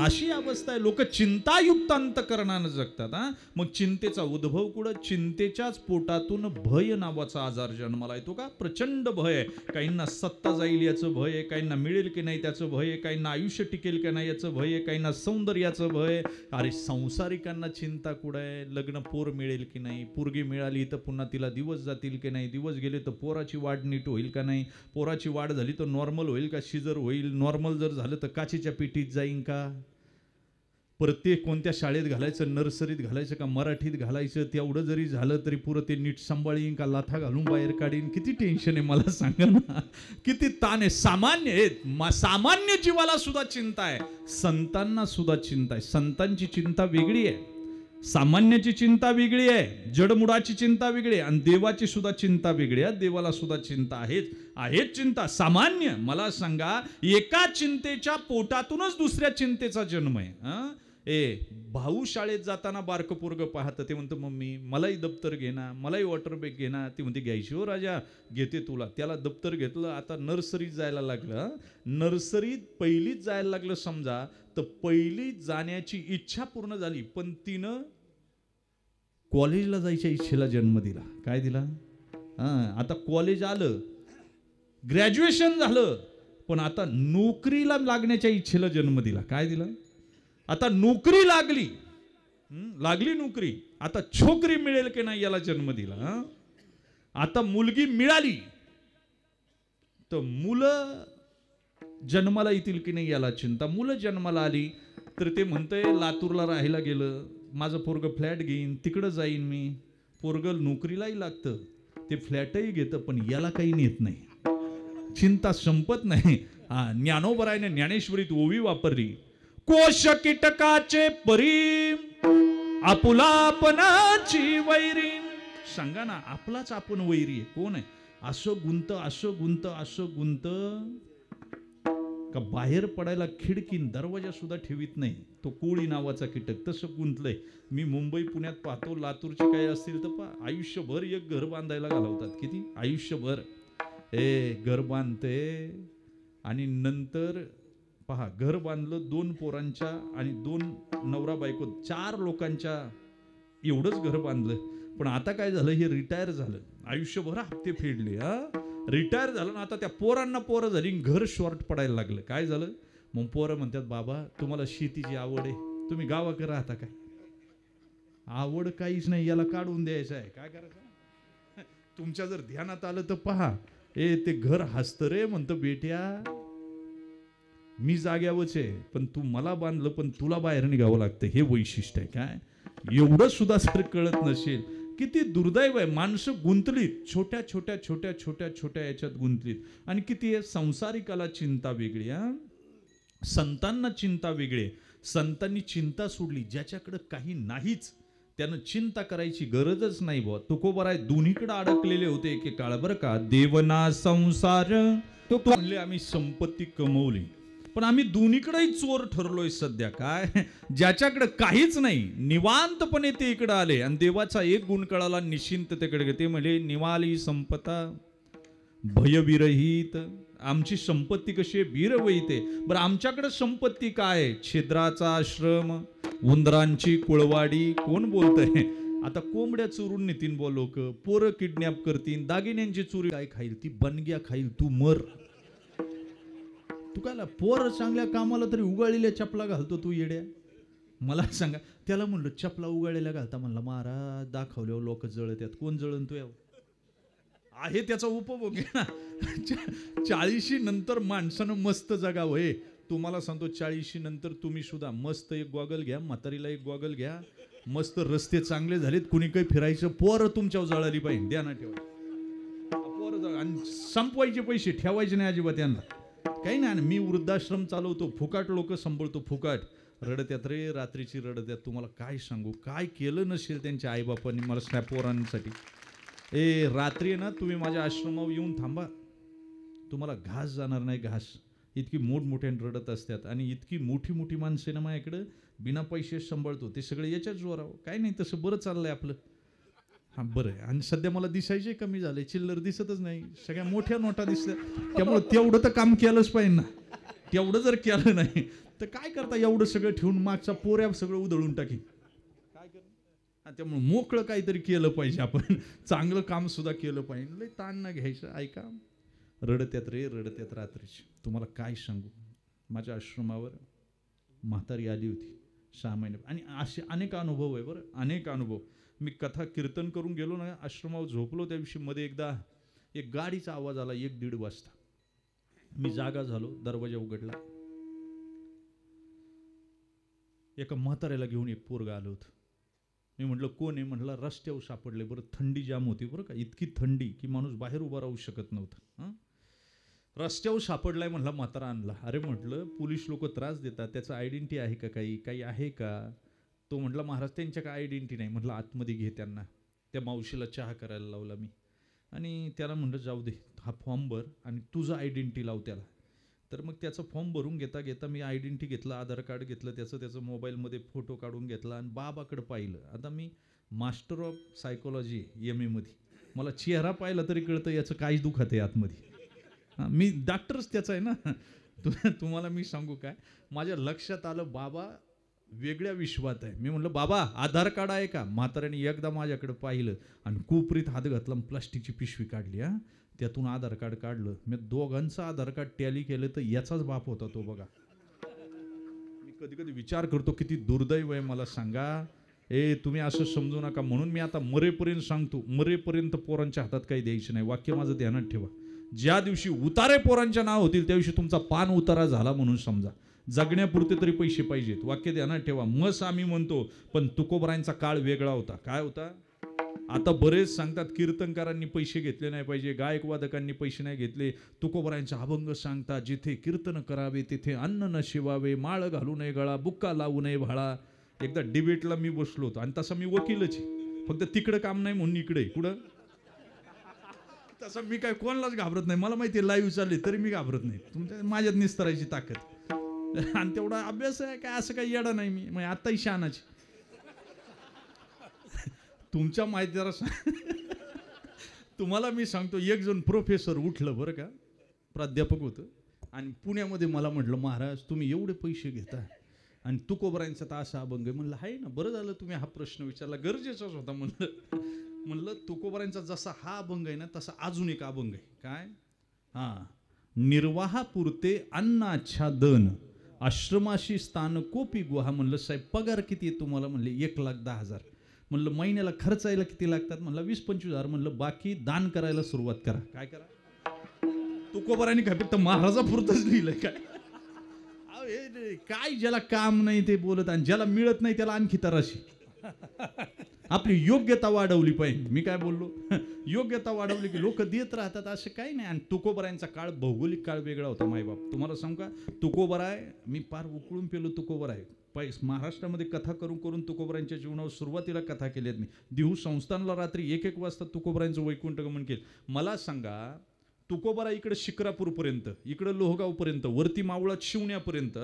अशी अवस्था आहे. लोक चिंतायुक्त अंतःकरणानं जगतात. मग चिंतेचा उद्भव कुठं? चिंतेच्याच पोटातून भय नावाचा आजार जन्माला येतो का? प्रचंड भय आहे. काहींना सत्ता जाईल याचं भय आहे, काहींना मिळेल की नाही त्याचं भय आहे, काहींना आयुष्य टिकेल की नाही याचं भय आहे, काहींना सौंदर्याचं भय. अरे संसारिकांना चिंता कुठं आहे? लग्न पोर मिळेल की नाही, पोरगी मिळाली तर पुन्हा तिला दिवस जातील की नाही, दिवस गेले तर पोराची वाढ नीट होईल का नाही, पोराची वाढ झाली तर नॉर्मल होईल का सिजर होईल, नॉर्मल जर झालं तर काचेच्या पेटीत जाईन का, प्रत्येक कोणत्या शाळेत घालायचं, नर्सरीत घालायचं का मराठीत घालायचं, तेवढं जरी झालं तरी पुरं ते नीट सांभाळीन का लाथा घालून बाहेर काढीन. किती टेन्शन आहे मला सांगा ना, किती ताण आहे. सामान्य जीवाला सुद्धा चिंता आहे, संतांना सुद्धा चिंता आहे. संतांची चिंता वेगळी आहे, सामान्याची चिंता वेगळी आहे, जडमुडाची चिंता वेगळी आहे आणि देवाची सुद्धा चिंता वेगळी आहे. देवाला सुद्धा चिंता आहेच चिंता. सामान्य मला सांगा, एका चिंतेच्या पोटातूनच दुसऱ्या चिंतेचा जन्म आहे. भाऊ शाळेत जाताना बारकं पोरगं पाहतं, ते म्हणतं मम्मी मलाही दप्तर घे ना, मलाही वॉटर बॅग घे ना. ती म्हणते घ्यायची हो राजा, घेते तुला. त्याला दप्तर घेतलं. आता नर्सरीत जायला लागलं. नर्सरीत पहिलीत जायला लागलं समजा, तर पहिलीत जाण्याची इच्छा पूर्ण झाली पण तिनं कॉलेजला जायच्या इच्छेला जन्म दिला. काय दिला? आता कॉलेज आलं, ग्रॅज्युएशन झालं, पण आता नोकरीला लागण्याच्या इच्छेला जन्म दिला. काय दिला? आता नोकरी लागली नोकरी, आता छोकरी मिळेल की नाही याला जन्म दिला. आता मुलगी मिळाली तर मुलं जन्माला येतील की नाही याला चिंता. मुलं जन्माला आली तर ते म्हणतंय लातूरला राहायला गेलं, माझं पोरगं फ्लॅट घेईन, तिकडं जाईन मी. पोरगं नोकरीलाही लागतं, ते फ्लॅटही घेतं, पण याला काही नेत नाही. चिंता संपत नाही. ज्ञानोबरायने ज्ञानेश्वरीत ओवी वापरली, कोश कीटकाचे परी आपुलापनाची वैरी. सांगा ना, आपलाच आपण वैरी आहे. कोण आहे? असं गुंत का बाहेर पडायला खिडकीन दरवाजा सुद्धा ठेवीत नाही. तो कोळी नावाचा कीटक तसं गुंतलंय. मी मुंबई पुण्यात पाहतो, लातूरचे काही असतील तर पहा, आयुष्यभर एक घर बांधायला घालवतात. किती आयुष्यभर घर बांधते आणि नंतर पहा घर बांधलं 2 पोरांच्या आणि 2 नवरा बायको 4 लोकांच्या एवढंच घर बांधलं. पण आता काय झालं, हे रिटायर झालं, आयुष्यभर हप्ते फेडले, रिटायर झालं ना. आता त्या पोरांना पोरं झाली, घर शॉर्ट पडायला लागलं. काय झालं मग, पोरं म्हणतात बाबा तुम्हाला शेतीची आवड आहे, तुम्ही गावाकडे राहता काय? आवड काहीच नाही, याला काढून द्यायचं आहे, काय करायचं? तुमच्या जर ध्यानात आलं तर पहा, ते घर हसतं रे, म्हणतं बेट्या मी जाग्यावरच आहे, पण तू मला बांधलं, पण तुला बाहेर निघावं लागतं, हे वैशिष्ट्य आहे. काय एवढं सुद्धा जर कळत नसेल, किती दुर्दैव आहे. माणसं गुंतलीत, छोट्या छोट्या छोट्या छोट्या छोट्या याच्यात गुंतलीत. आणि किती आहे, संसारिकाला चिंता वेगळी, संतांना चिंता वेगळी. संतांनी चिंता सोडली, ज्याच्याकडे काही नाहीच त्यानं चिंता करायची गरजच नाही. बुवा तुकोबराय दोन्हीकडे अडकलेले होते एके काळ बरं का. देवना संसार तो म्हणले आम्ही संपत्ती कमवली, पण आम्ही दोन्हीकडेही चोर ठरलोय सध्या. काय ज्याच्याकडे काहीच नाही निवांतपणे ते इकडे आले आणि देवाचा एक गुण कळाला, निश्चिंततेकडे. ते म्हणजे निवाली संपता भयविरहित. आमची संपत्ती कशी आहे, वीरवहिते. बरं आमच्याकडे संपत्ती काय आहे, छिद्राचा आश्रम, उंदरांची कुळवाडी. कोण बोलतंय आता? कोंबड्या चोरून नेतीन बो लोक, पोरं किडनॅप करतील, दागिन्यांची चोरी काय खाईल, ती बनग्या खाईल, तू मर. तू काय पोर चांगल्या कामाला तरी उगाळलेल्या चपला घालतो तू येड्या? मला सांगा. त्याला म्हणलं चपला उगाळलेल्या घालता, म्हणला महाराज दाखवल्यावर लोक जळत्यात. कोण जळण तू आहे त्याचा उपभोग आहे ना. 40 नंतर माणसानं मस्त जगावं. हे तुम्हाला सांगतो, 40 नंतर तुम्ही सुद्धा मस्त एक गॉगल घ्या, म्हातारीला एक गॉगल घ्या, मस्त रस्ते चांगले झालेत, कुणी काही फिरायचं, पोरं तुमच्यावर जळाली पाहिजे, द्या ना ठेवा पोरं. आणि संपवायचे पैसे ठेवायचे नाही अजिबात यांना. काही नाही, मी वृद्धाश्रम चालवतो, फुकाट लोक सांभाळतो, फुकाट रडत्यात रे, रात्रीची रडत्यात. तुम्हाला काय सांगू, काय केलं नसेल त्यांच्या आईबापांनी मला स्नॅप पोरांसाठी. रात्री ना तुम्ही माझ्या आश्रमावर येऊन थांबा, तुम्हाला घास जाणार नाही, घास. इतकी मोठमोठ्याने रडत असतात आणि इतकी मोठी मोठी माणसं ना माझ्याकडं बिना पैसे सांभाळतो. ते सगळे याच्याच जोरावं. काय नाही, तसं बरं चाललंय आपलं. हां बरं आहे. आणि सध्या मला दिसायचे कमी झाले, चिल्लर दिसतच नाही, सगळ्या मोठ्या नोटा दिसल्या. त्यामुळे तेवढं तर काम केलंच पाहिजे ना. तेवढं जर केलं नाही तर काय करता, एवढं सगळं ठेवून मागचा पोऱ्या सगळं उधळून टाकी. काय कर, त्यामुळे मोकळं काहीतरी केलं पाहिजे आपण, चांगलं काम सुद्धा केलं पाहिजे. लय ताण न घ्यायचं. ऐका, रडत्यात रे, रडत्यात रात्रीची. तुम्हाला काय सांगू, माझ्या आश्रमावर म्हातारी आली होती 6 महिने. आणि असे अनेक अनुभव आहे बरं, अनेक अनुभव. मी कथा कीर्तन करून गेलो ना, आश्रमावर झोपलो त्या दिवशी. मध्ये एकदा एक गाडीचा आवाज आला 1-1:30 वाजता. मी जागा झालो, दरवाजा उघडला. एका म्हाताऱ्याला घेऊन एक पोरगा आलं होतं. मी म्हटलं कोण आहे? म्हटलं रस्त्यावर सापडले. बरं थंडी जाम होती बरं का, इतकी थंडी की माणूस बाहेर उभा राहू शकत नव्हता. रस्त्यावर सापडलाय, म्हणला म्हातारा आणला. अरे म्हटलं पोलीस लोक त्रास देतात, त्याचं आयडेंटिटी आहे का, काही आहे का? तो म्हटला महाराज त्यांच्या काय आयडेंटिटी नाही. म्हटलं आतमध्ये घे त्यांना. त्या मावशीला चहा करायला लावला मी आणि त्याला म्हटलं जाऊ दे, हा फॉर्म भर आणि तुझं आयडेंटिटी लाव त्याला. तर मग त्याचं फॉर्म भरून घेता घेता मी आयडेंटिटी घेतलं, आधार कार्ड घेतलं, त्याचं मोबाईलमध्ये फोटो काढून घेतला आणि बाबाकडे पाहिलं. आता मी मास्टर ऑफ सायकोलॉजी MA मध्ये, मला चेहरा पाहिला तरी कळतं याचं काहीच दुखत आहे आतमध्ये. मी डॉक्टरच त्याचा आहे ना. तुम्हाला मी सांगू काय, माझ्या लक्षात आलं बाबा वेगळ्या विश्वात आहे. मी म्हटलं बाबा आधार कार्ड आहे का? म्हाताऱ्याने एकदा माझ्याकडे पाहिलं आणि कोपरीत हात घातला, प्लास्टिकची पिशवी काढली, त्यातून आधार कार्ड काढलं. मी दोघांचं आधार कार्ड टॅली केलं तर याचाच बाप होता तो. बघा, मी कधी कधी विचार करतो किती दुर्दैव आहे. मला सांगा, तुम्ही असं समजू नका. म्हणून मी आता मरेपर्यंत सांगतो, मरेपर्यंत पोरांच्या हातात काही द्यायचं नाही. वाक्य माझं ध्यानात ठेवा. ज्या दिवशी उतारे पोरांच्या नाव होतील त्या दिवशी तुमचा पान उतारा झाला म्हणून समजा. जगण्यापुरते तरी पैसे पाहिजेत, वाक्य ध्यानात ठेवा. मस आम्ही म्हणतो, पण तुकोबरायांचा काळ वेगळा होता. काय होता? आता बरेच सांगतात कीर्तनकारांनी पैसे घेतले नाही पाहिजे, गायकवादकांनी पैसे नाही घेतले. तुकोबरायांचा अभंग सांगतात, जिथे कीर्तन करावे तिथे अन्न न शिवावे, माळ घालू नये गळा, बुक्का लावू नये भाळा. एकदा डिबेटला मी बसलो होतो आणि तसा मी वकीलच आहे, फक्त तिकडं काम नाही म्हणून इकडे. कुठं तसं मी काय कोणालाच घाबरत नाही. मला माहिती आहे लाईव्ह चालली तरी मी घाबरत नाही. तुमच्या माझ्यात निस्तरायची ताकद आणि तेवढा अभ्यास आहे काय, असं काही येडा नाही मी. मग आत्ताही शहाणाची. तुमच्या माहिती जरा तुम्हाला मी सांगतो, एक जण प्रोफेसर उठलं बरं का, प्राध्यापक होतं आणि पुण्यामध्ये मला म्हटलं, महाराज तुम्ही एवढे पैसे घेता आणि तुकोबरायांचा तर असा अभंग आहे. म्हणलं आहे ना, बरं झालं तुम्ही हा प्रश्न विचारला, गरजेचाच होता. म्हणलं तुकोबरायांचा जसा हा अभंग आहे ना, तसा अजून एक अभंग आहे. काय? हां, निर्वाहापुरते अन्नाच्छादन आश्रमाशी स्थान कोपी गुहा. म्हणलं साहेब पगार किती आहे तुम्हाला? म्हणले 1,10,000. म्हणलं महिन्याला खर्चायला किती लागतात? म्हणलं 20-25,000. म्हणलं बाकी दान करायला सुरुवात करा. काय करा? तुकोबरांनी काय फक्त महाराजापुरतंच लिहिलंय काय? काय ज्याला काम नाही ते बोलत आणि ज्याला मिळत नाही त्याला आणखी तराशी. आपली योग्यता वाढवली पाहिजे. मी काय बोललो? योग्यता वाढवली की लोक देत राहतात, असं काही नाही. आणि तुकोबरायांचा काळ भौगोलिक काळ वेगळा होता मायबाप. तुम्हाला सांगू का, तुकोबराय मी पार उकळून पेलो. तुकोबराय महाराष्ट्रामध्ये कथा करून करून तुकोबरायांच्या जीवनावर सुरुवातीला कथा केल्यात मी. देहू संस्थानला रात्री 1-1 वाजता तुकोबरायांचं वैकुंठ गमन केलं. मला सांगा, तुकोबरा इकडे शिक्रापूरपर्यंत, इकडे लोहगावपर्यंत, वरती मावळात शिवण्यापर्यंत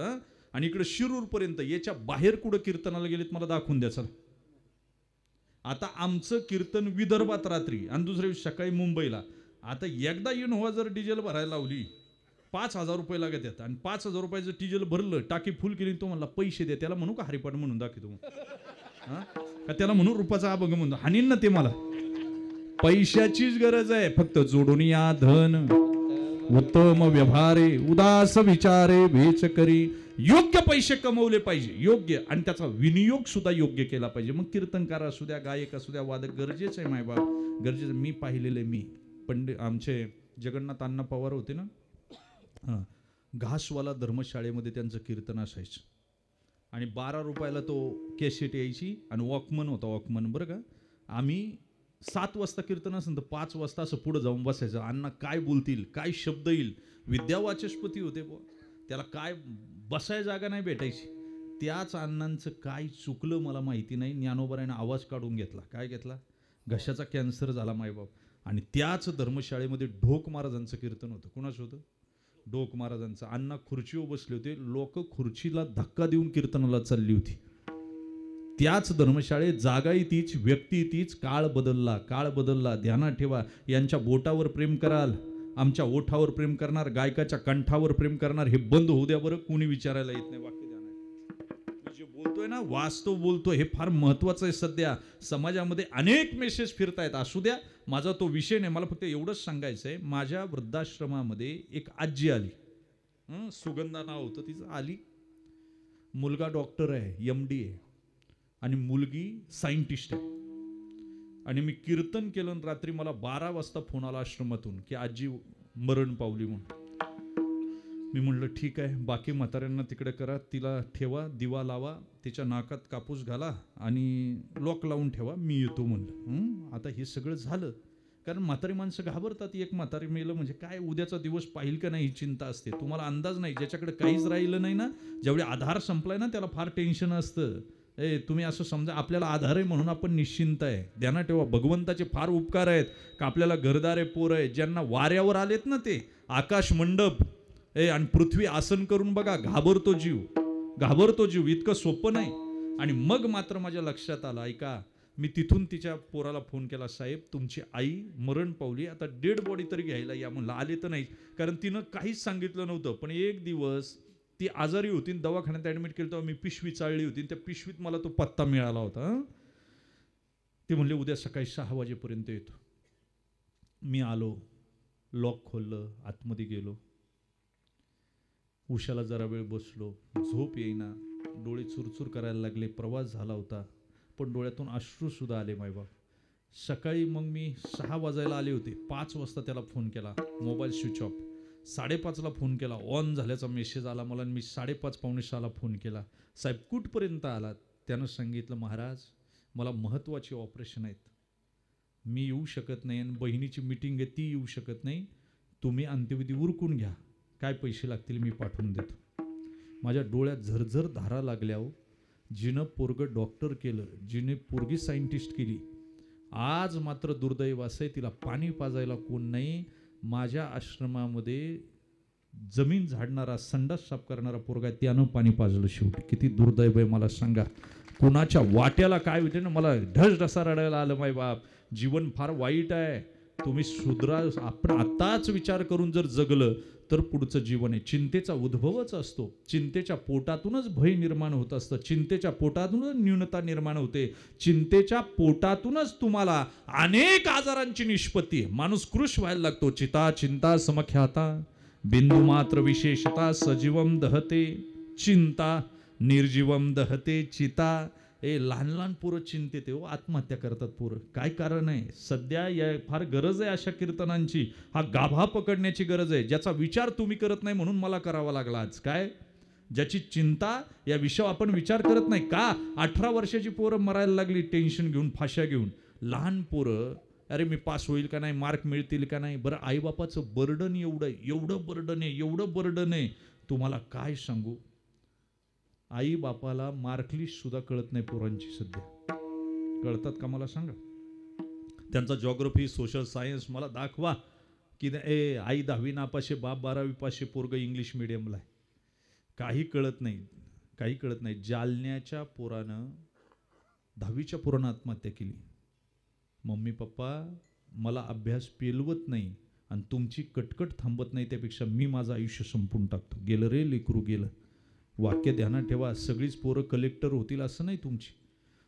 आणि इकडे शिरूरपर्यंत, याच्या बाहेर कुठं कीर्तनाला गेलेत मला दाखवून द्या. चला, आता आमचं कीर्तन विदर्भात रात्री आणि दुसऱ्या दिवशी सकाळी मुंबईला. आता एकदा इनोव्हा जर डिझेल भरायला लावली 5,000 रुपये लागत आहेत आणि 5,000 रुपयाचं डिझेल भरलं, टाकी फुल केली, तो म्हणला पैसे द्या. त्याला म्हणू का हरिपाठ म्हणून दाखवतो? का त्याला म्हणू रुपाचा अभंग म्हणून हानीन ना ते? मला पैशाचीच गरज आहे, फक्त जोडून या धन उत्तम व्यवहारे उदास विचारे भेच करी. योग्य पैसे कमवले पाहिजे, योग्य, आणि त्याचा विनियोग सुद्धा योग्य केला पाहिजे. मग कीर्तनकार असू द्या, गायक असू द्या, वादक गरजेचं आहे मायबाप, गरजेचं. मी पाहिलेलं आहे. मी पंडित आमचे जगन्नाथ अण्णा पवार होते ना, हां, घासवाला धर्मशाळेमध्ये त्यांचं कीर्तन असायचं आणि 12 रुपयाला तो कॅसेट यायची आणि वॉकमन होता, वॉकमन बरं का. आम्ही 7 वाजता कीर्तन असेल तर 5 वाजता असं पुढं जाऊन बसायचं. अण्णा काय बोलतील, काय शब्द येईल. विद्यावाचस्पती होते बुवा, त्याला काय बसाय जागा नाही भेटायची. त्याच अण्णांचं काय चुकलं मला माहिती नाही, ज्ञानोबरायानं आवाज काढून घेतला. काय घेतला? घशाचा कॅन्सर झाला मायबाप. आणि त्याच धर्मशाळेमध्ये ढोक महाराजांचं कीर्तन होतं. कुणाचं होतं? ढोक महाराजांचं. अण्णा खुर्चीवर बसले होते, लोक खुर्चीला धक्का देऊन कीर्तनाला चालली होती. त्याच धर्मशाळेत जागाही तीच, व्यक्ती तीच. काळ बदलला, काळ बदलला. ध्यानात ठेवा, यांच्या बोटावर प्रेम कराल, आमच्या ओठावर प्रेम करणार, गायकाच्या कंठावर प्रेम करणार. हे बंद होऊ द्या बरं, कोणी विचारायला येत नाही. वाक्य ध्यानात, मी जे बोलतोय ना वास्तव बोलतोय, हे फार महत्वाचं आहे. सध्या समाजामध्ये अनेक मेसेज फिरतायत, असू द्या, माझा तो विषय नाही. मला फक्त एवढंच सांगायचं आहे, माझ्या वृद्धाश्रमामध्ये एक आजी आली, सुगंधा नाव होतं तिचं. आली, मुलगा डॉक्टर आहे, MD आहे आणि मुलगी सायंटिस्ट आहे. आणि मी कीर्तन केलं, रात्री मला 12 वाजता फोन आला आश्रमातून की आजी मरण पावली म्हणून. मी म्हणलं ठीक आहे, बाकी म्हाताऱ्यांना तिकडे करा, तिला ठेवा, दिवा लावा, तिच्या नाकात कापूस घाला आणि लॉक लावून ठेवा, मी येतो म्हणलं. आता हे सगळं झालं, कारण म्हातारी माणसं घाबरतात. एक म्हातारी मेलं म्हणजे काय उद्याचा दिवस पाहिल का नाही ही चिंता असते. तुम्हाला अंदाज नाही, ज्याच्याकडे काहीच राहिलं नाही ना, ज्यावेळी आधार संपलाय ना, त्याला फार टेन्शन असतं. तुम्ही असं समजा, आपल्याला आधार आहे म्हणून आपण निश्चिंत आहे. ध्यानात ठेवा, भगवंताचे फार उपकार आहेत का आपल्याला घरदारे पोर आहे. ज्यांना वाऱ्यावर आलेत ना, ते आकाश मंडप आणि पृथ्वी आसन करून बघा, घाबरतो जीव, घाबरतो जीव. इतकं सोपं नाही. आणि मग मात्र माझ्या लक्षात आलं, ऐका, मी तिथून तिच्या पोराला फोन केला, साहेब तुमची आई मरण पावली, आता डेड बॉडी तरी घ्यायला या. म्हणलं आले तर नाही, कारण तिनं काहीच सांगितलं नव्हतं. पण एक दिवस ती आजारी होती, दवाखान्यात ॲडमिट केलं, तेव्हा मी पिशवी चाळली होती, त्या पिशवीत मला तो पत्ता मिळाला होता. ते म्हणले उद्या सकाळी 6 वाजेपर्यंत येतो. मी आलो, लॉक खोललं, आतमध्ये गेलो, उशाला जरा वेळ बसलो, झोप येईना, डोळे चुरचूर करायला लागले. प्रवास झाला होता पण डोळ्यातून अश्रू सुद्धा आले मायबाप. सकाळी मग मी 6 वाजायला आले होते, 5 वाजता त्याला फोन केला, मोबाईल स्विच ऑफ. 5:30ला फोन केला, ऑन झाल्याचा मेसेज आला मला. मी 5:30-5:45ला फोन केला, साहेब कुठपर्यंत आलात? त्यानं सांगितलं, महाराज मला महत्त्वाचे ऑपरेशन आहेत, मी येऊ शकत नाही, आणि बहिणीची मीटिंग आहे ती येऊ शकत नाही, तुम्ही अंत्यविधी उरकून घ्या, काय पैसे लागतील मी पाठवून देतो. माझ्या डोळ्यात झरझर धारा लागल्या. जिनं पोरगं डॉक्टर केलं, जिने पोरगी सायंटिस्ट केली, आज मात्र दुर्दैव असं आहे, तिला पाणी पाजायला कोण नाही. माझ्या आश्रमामध्ये जमीन झाडणारा, संडास साफ करणारा पोरगा, त्यानं पाणी पाजलं शेवटी. किती दुर्दैव आहे मला सांगा. कोणाच्या वाट्याला काय होते ना, मला ढसा रडायला आलं. माय बाप, जीवन फार वाईट आहे. तुम्ही सुधरा. आपण आताच विचार करून जर जगलं तर पुढचं जीवन आहे. चिंतेचा उद्भवच असतो. चिंतेच्या पोटातूनच भय निर्माण होत असतं. चिंतेच्या पोटातूनच न्यूनता निर्माण होते. चिंतेच्या पोटातूनच तुम्हाला अनेक आजारांची निष्पत्ती. माणूस कृश व्हायला लागतो. चिता चिंता समख्याता बिंदू मात्र विशेषता सजीवम दहते चिंता निर्जीवम दहते चिता. लहान लहान पोरं चिंतेत हो, आत्महत्या करतात पोरं. काय कारण आहे? सध्या या फार गरज आहे अशा कीर्तनांची. हा गाभा पकडण्याची गरज आहे, ज्याचा विचार तुम्ही करत नाही म्हणून मला करावा लागला आज. काय? ज्याची चिंता या विषयावर आपण विचार करत नाही का? 18 वर्षाची पोरं मरायला लागली टेन्शन घेऊन, फाश्या घेऊन. लहान पोरं, अरे मी पास होईल का नाही, मार्क मिळतील का नाही. बरं, आईबापाचं बर्डन एवढं बर्डन आहे तुम्हाला काय सांगू. आई बापाला मार्कलिस्ट सुद्धा कळत नाही पोरांची. सध्या कळतात का मला सांगा? त्यांचा जॉग्रफी, सोशल सायन्स मला दाखवा की आई 10वी नापाशे, बाप 12वी पाशे, पोरग इंग्लिश मिडियमला आहे. काही कळत नाही. जालन्याच्या पोरानं 10वीच्या पोरानं आत्महत्या केली. मम्मी पप्पा मला अभ्यास पेलवत नाही आणि तुमची कटकट थांबत नाही, त्यापेक्षा मी माझं आयुष्य संपून टाकतो. गेलं रे लेकरू गेलं. वाक्य ध्यानात ठेवा. सगळीच पोरं कलेक्टर होतील असं नाही.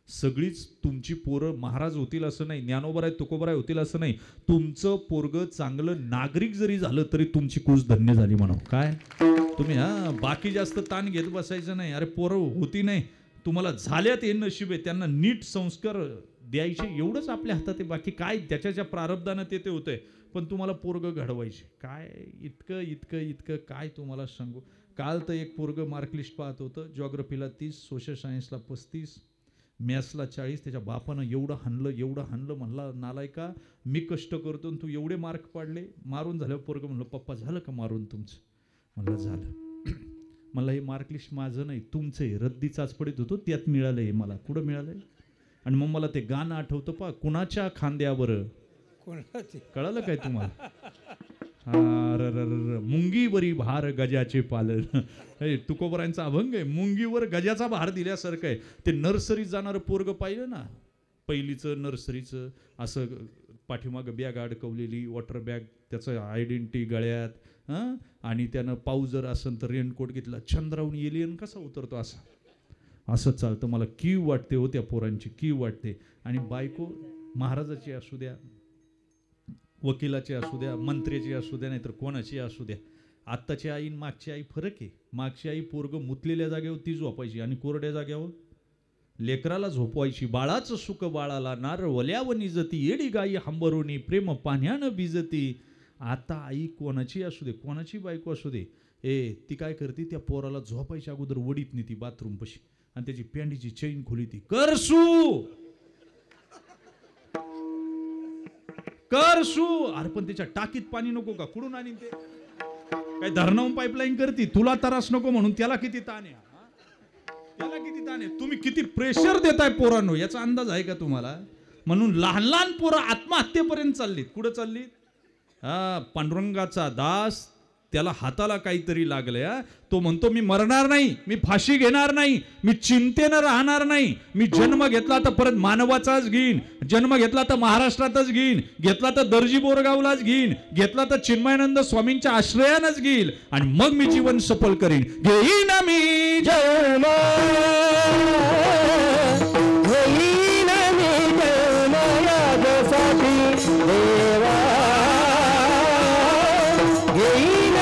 सगळीच तुमची पोरं महाराज होतील असं नाही. ज्ञानोबराय तुकोबराय होतील असं नाही. तुमचं पोरग चांगलं नागरिक जरी झालं तरी तुमची कुस धन्य झाली म्हणा. काय तुम्ही बाकी जास्त ताण घेत बसायचं नाही. अरे पोरं होती नाही, तुम्हाला झाल्यात हे नशीब आहे. त्यांना नीट संस्कार द्यायचे एवढंच आपल्या हातात आहे. बाकी काय त्याच्या प्रारब्धानं ते होतंय. पण तुम्हाला पोरग घडवायचे. काय इतकं काय तुम्हाला सांगू. काल तर एक पोरग मार्कलिस्ट पाहत होतं. जॉग्रफीला 30, सोशल सायन्सला 35, मॅथ्सला 40. त्याच्या बापानं एवढं हाणलं. म्हणला नालायका, मी कष्ट करतो आणि तू एवढे मार्क पाडले. मारून झाल्यावर पोरग म्हणलं, पप्पा झालं का मारून तुमचं? म्हणलं झालं. म्हणलं हे मार्कलिस्ट माझं नाही, तुमचं आहे. रद्दी चाचपडीत होतो त्यात मिळालं हे मला. कुठं मिळालंय? आणि मग मला ते गाणं आठवतं पा, कुणाच्या खांद्यावर. कळालं काय तुम्हाला? मुंगीवरी भार गजाचे पालन. तुकोबरांचा अभंग आहे. मुंगीवर गजाचा भार दिल्यासारखं आहे. ते नर्सरीत जाणारं पोरग पाहिलं ना, पहिलीचं नर्सरीचं, असं पाठीमागं बॅग अडकवलेली, वॉटर बॅग, त्याचं आयडेंटिटी गळ्यात, आणि त्यानं पाऊस जर असेल तर रेनकोट घेतला. चंद्रावरून एलियन कसा उतरतो असं चालतं. मला कीव वाटते हो त्या पोरांची, कीव वाटते. आणि बायको महाराजाची असू द्या, वकिलाची असू द्या, मंत्र्याची असू द्या, नाहीतर कोणाची असू द्या. आत्ताची आई आणि मागची आई फरक आहे. मागची आई पोरग मुतलेल्या जागेवर ती झोपायची आणि कोरड्या जागेवर लेकराला झोपवायची. बाळाचं सुख बाळाला, नारवल्यावनी जती, येडी गाई हंबरोनी, प्रेम पाण्यानं भिजती. आता आई कोणाची असू दे, कोणाची बायको असू दे, ती काय करते, त्या पोराला झोपायच्या अगोदर वडीत नेती बाथरूम पशी आणि त्याची पॅन्टीची चैन खोली ती करसू. अरे पण त्याच्या टाकीत पाणी नको का? कुठून आणि ते काय धरणावून पाईपलाईन करती? तुला त्रास नको म्हणून त्याला किती ताण आहे. तुम्ही किती प्रेशर देताय पोरांनो, याचा अंदाज आहे का तुम्हाला? म्हणून लहान लहान पोरं आत्महत्येपर्यंत चाललीत. कुठं चाललीत? पांडुरंगाचा दास, त्याला हाताला काहीतरी लागलंय. तो म्हणतो मी मरणार नाही, मी फाशी घेणार नाही, मी चिंतेनं राहणार नाही. मी जन्म घेतला तर परत मानवाचाच घेईन, जन्म घेतला तर महाराष्ट्रातच घेईन, घेतला तर दर्जी बोरगावलाच घेईन, घेतला तर चिन्मयानंद स्वामींच्या आश्रयानच घेईल आणि मग मी जीवन सफल करीन. घेईन मी जन्म, घेईन मी जन्म यासाठी देवा, घेईन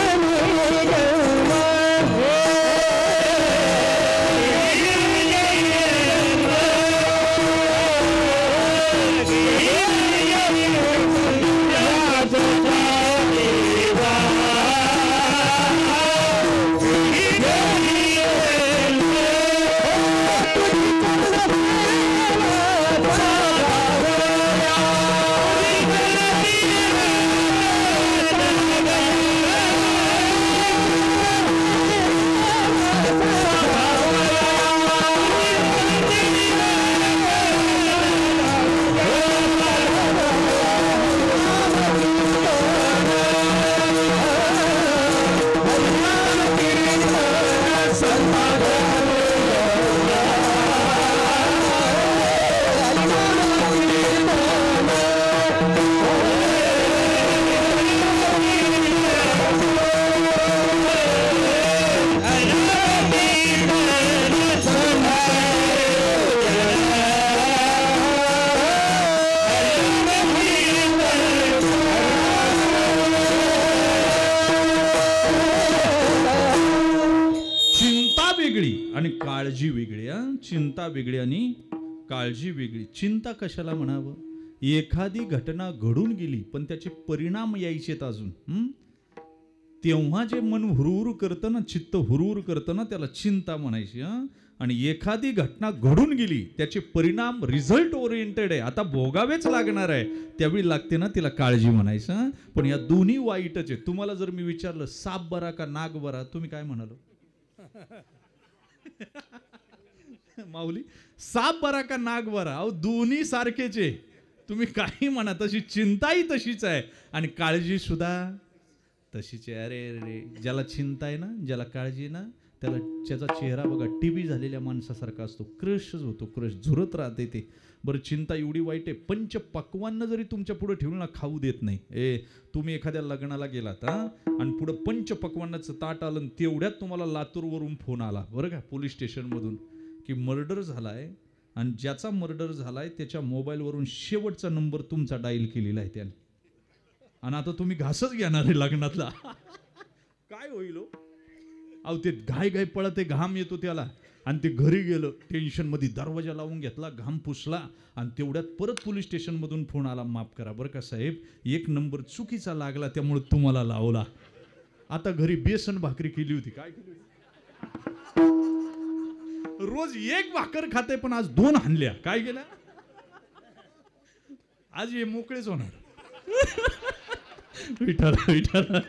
चिंता वेगळी आणि काळजी वेगळी. चिंता कशाला म्हणावं? एखादी घटना घडून गेली पण त्याचे परिणाम यायचेत अजून. तेव्हा जे मन हुरहुर करतं ना, चित्त हुरहुर करतं ना, त्याला चिंता म्हणायची. आणि एखादी घटना घडून गेली त्याचे परिणाम रिझल्ट ओरिएंटेड आहे, आता भोगावेच लागणार आहे, त्यावेळी लागते ना, तिला काळजी म्हणायचं. पण या दोन्ही वाईटच आहे. तुम्हाला जर मी विचारलं साप बरा का नाग बरा, तुम्ही काय म्हणाल? माऊली, साप बरा का नाग बरा? अहो दोन्ही सारखेच आहे. तुम्ही काही म्हणा, तशी चिंताही तशीच आहे आणि काळजी सुद्धा तशीच आहे. अरे रे, ज्याला चिंता आहे ना, ज्याला काळजी आहे ना, त्याला त्याचा चेहरा बघा टीबी झालेल्या माणसासारखा असतो, क्रशच होतो, क्रश झुरत राहते ते. बरं, चिंता एवढी वाईट आहे, पंच पक्वान्न जरी तुमच्या पुढे ठेवून ना, खाऊ देत नाही. तुम्ही एखाद्या लग्नाला गेलात आणि पुढे पंच पक्वान्नाचं ताट आलं, तेवढ्यात तुम्हाला लातूरवरून फोन आला बरं का, पोलीस स्टेशनमधून, की मर्डर झालाय आणि ज्याचा मर्डर झालाय त्याच्या मोबाईलवरून शेवटचा नंबर तुमचा डायल केलेला आहे त्याने, आणि आता तुम्ही घासच घेणार आहे लग्नातला. काय होईल? अहो ते घाय घाय पळत आहे, घाम येतो त्याला, आणि ते घरी गेलं टेन्शन मध्ये, दरवाजा लावून घेतला, घाम पुसला, आणि तेवढ्यात परत पोलीस स्टेशन मधून फोन आला, माफ करा बरं का साहेब, एक नंबर चुकीचा लागला त्यामुळे तुम्हाला लावला. आता घरी बेसन भाकरी केली होती. काय केली होती? रोज एक भाकर खाते पण आज 2 हाणल्या. काय केल्या? आज हे मोकळेच होणार. विठाला विठाला.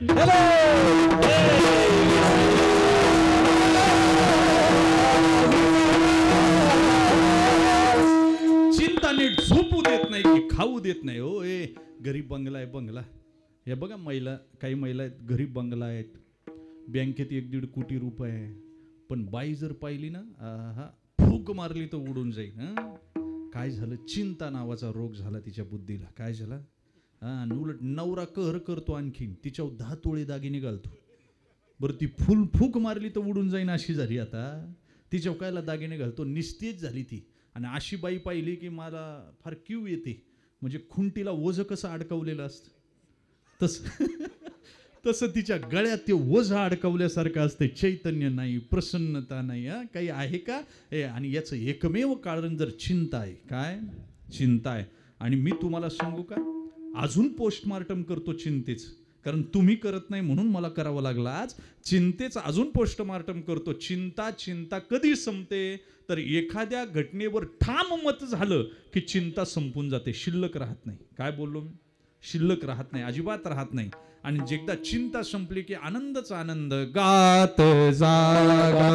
चिंता नीट झोपू देत नाही की खाऊ देत नाही. हो, गरीब बंगला आहे, बंगला. हे बघा, महिला, काही महिला आहेत, गरीब बंगला आहेत, बँकेत 1-1.5 कोटी रुपये आहे, पण बाई जर पाहिली ना, फूक मारली तर उडून जाईल. काय झालं? चिंता नावाचा रोग झाला तिच्या बुद्धीला. काय झाला? उलट नवरा कहर करतो, आणखीन तिच्यावर 10 तोळे दागिने घालतो. बरं, ती फूक मारली तर उडून जाईन अशी झाली. आता तिच्यावर कायला दागिने घालतो, निस्तेज झाली ती. आणि अशी बाई पाहिली की मला फार क्यू येते, म्हणजे खुंटीला ओझं कसं अडकवलेलं असतं तसं तिच्या गळ्यात ते ओझं अडकवल्यासारखं असते. चैतन्य नाही, प्रसन्नता नाही. काही आहे का? आणि याचं एकमेव कारण जर चिंता आहे. काय? चिंता आहे. आणि मी तुम्हाला सांगू का, अजून पोस्टमार्टम करतो चिंतेच, कारण तुम्ही करत नाही म्हणून मला करावं लागलं आज. चिंतेच अजून पोस्टमार्टम करतो. चिंता कधी संपते? तर एखाद्या घटनेवर ठाम मत झालं की चिंता संपून जाते, शिल्लक राहत नाही. काय बोललो मी? शिल्लक राहत नाही, अजिबात राहत नाही. आणि एकदा चिंता संपली की आनंदच आनंद. गात जागा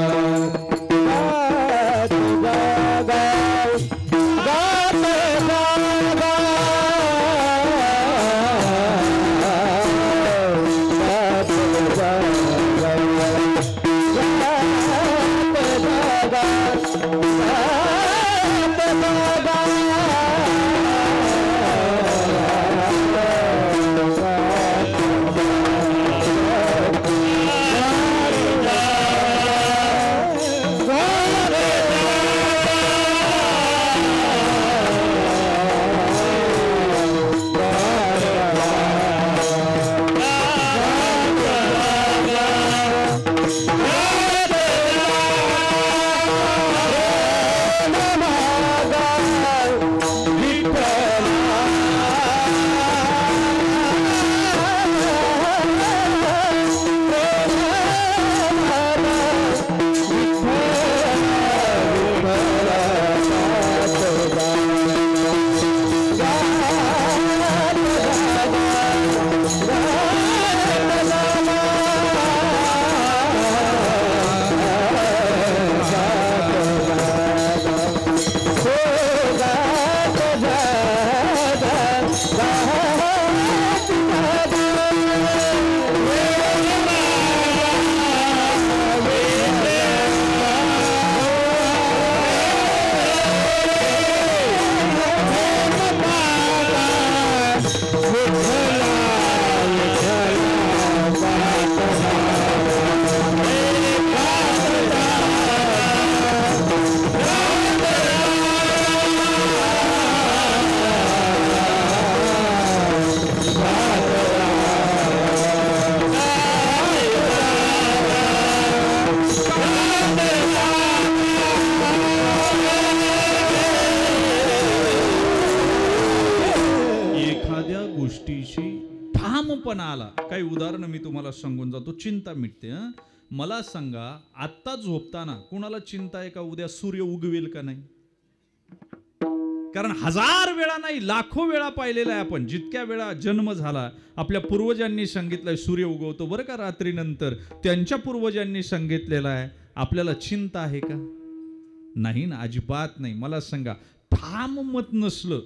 ठामपणा आला. काही उदाहरणं मी तुम्हाला सांगून जातो, चिंता मिटते. मला सांगा, आत्ता झोपताना कुणाला चिंता आहे का उद्या सूर्य उगवेल का नाही? कारण हजार वेळा नाही, लाखो वेळा पाहिलेला आहे आपण. जितक्या वेळा जन्म झाला, आपल्या पूर्वजांनी सांगितलंय सूर्य उगवतो बरं का रात्रीनंतर. त्यांच्या पूर्वजांनी सांगितलेलं आहे. आपल्याला चिंता आहे का? नाही ना, अजिबात नाही. मला सांगा, ठाम मत नसलं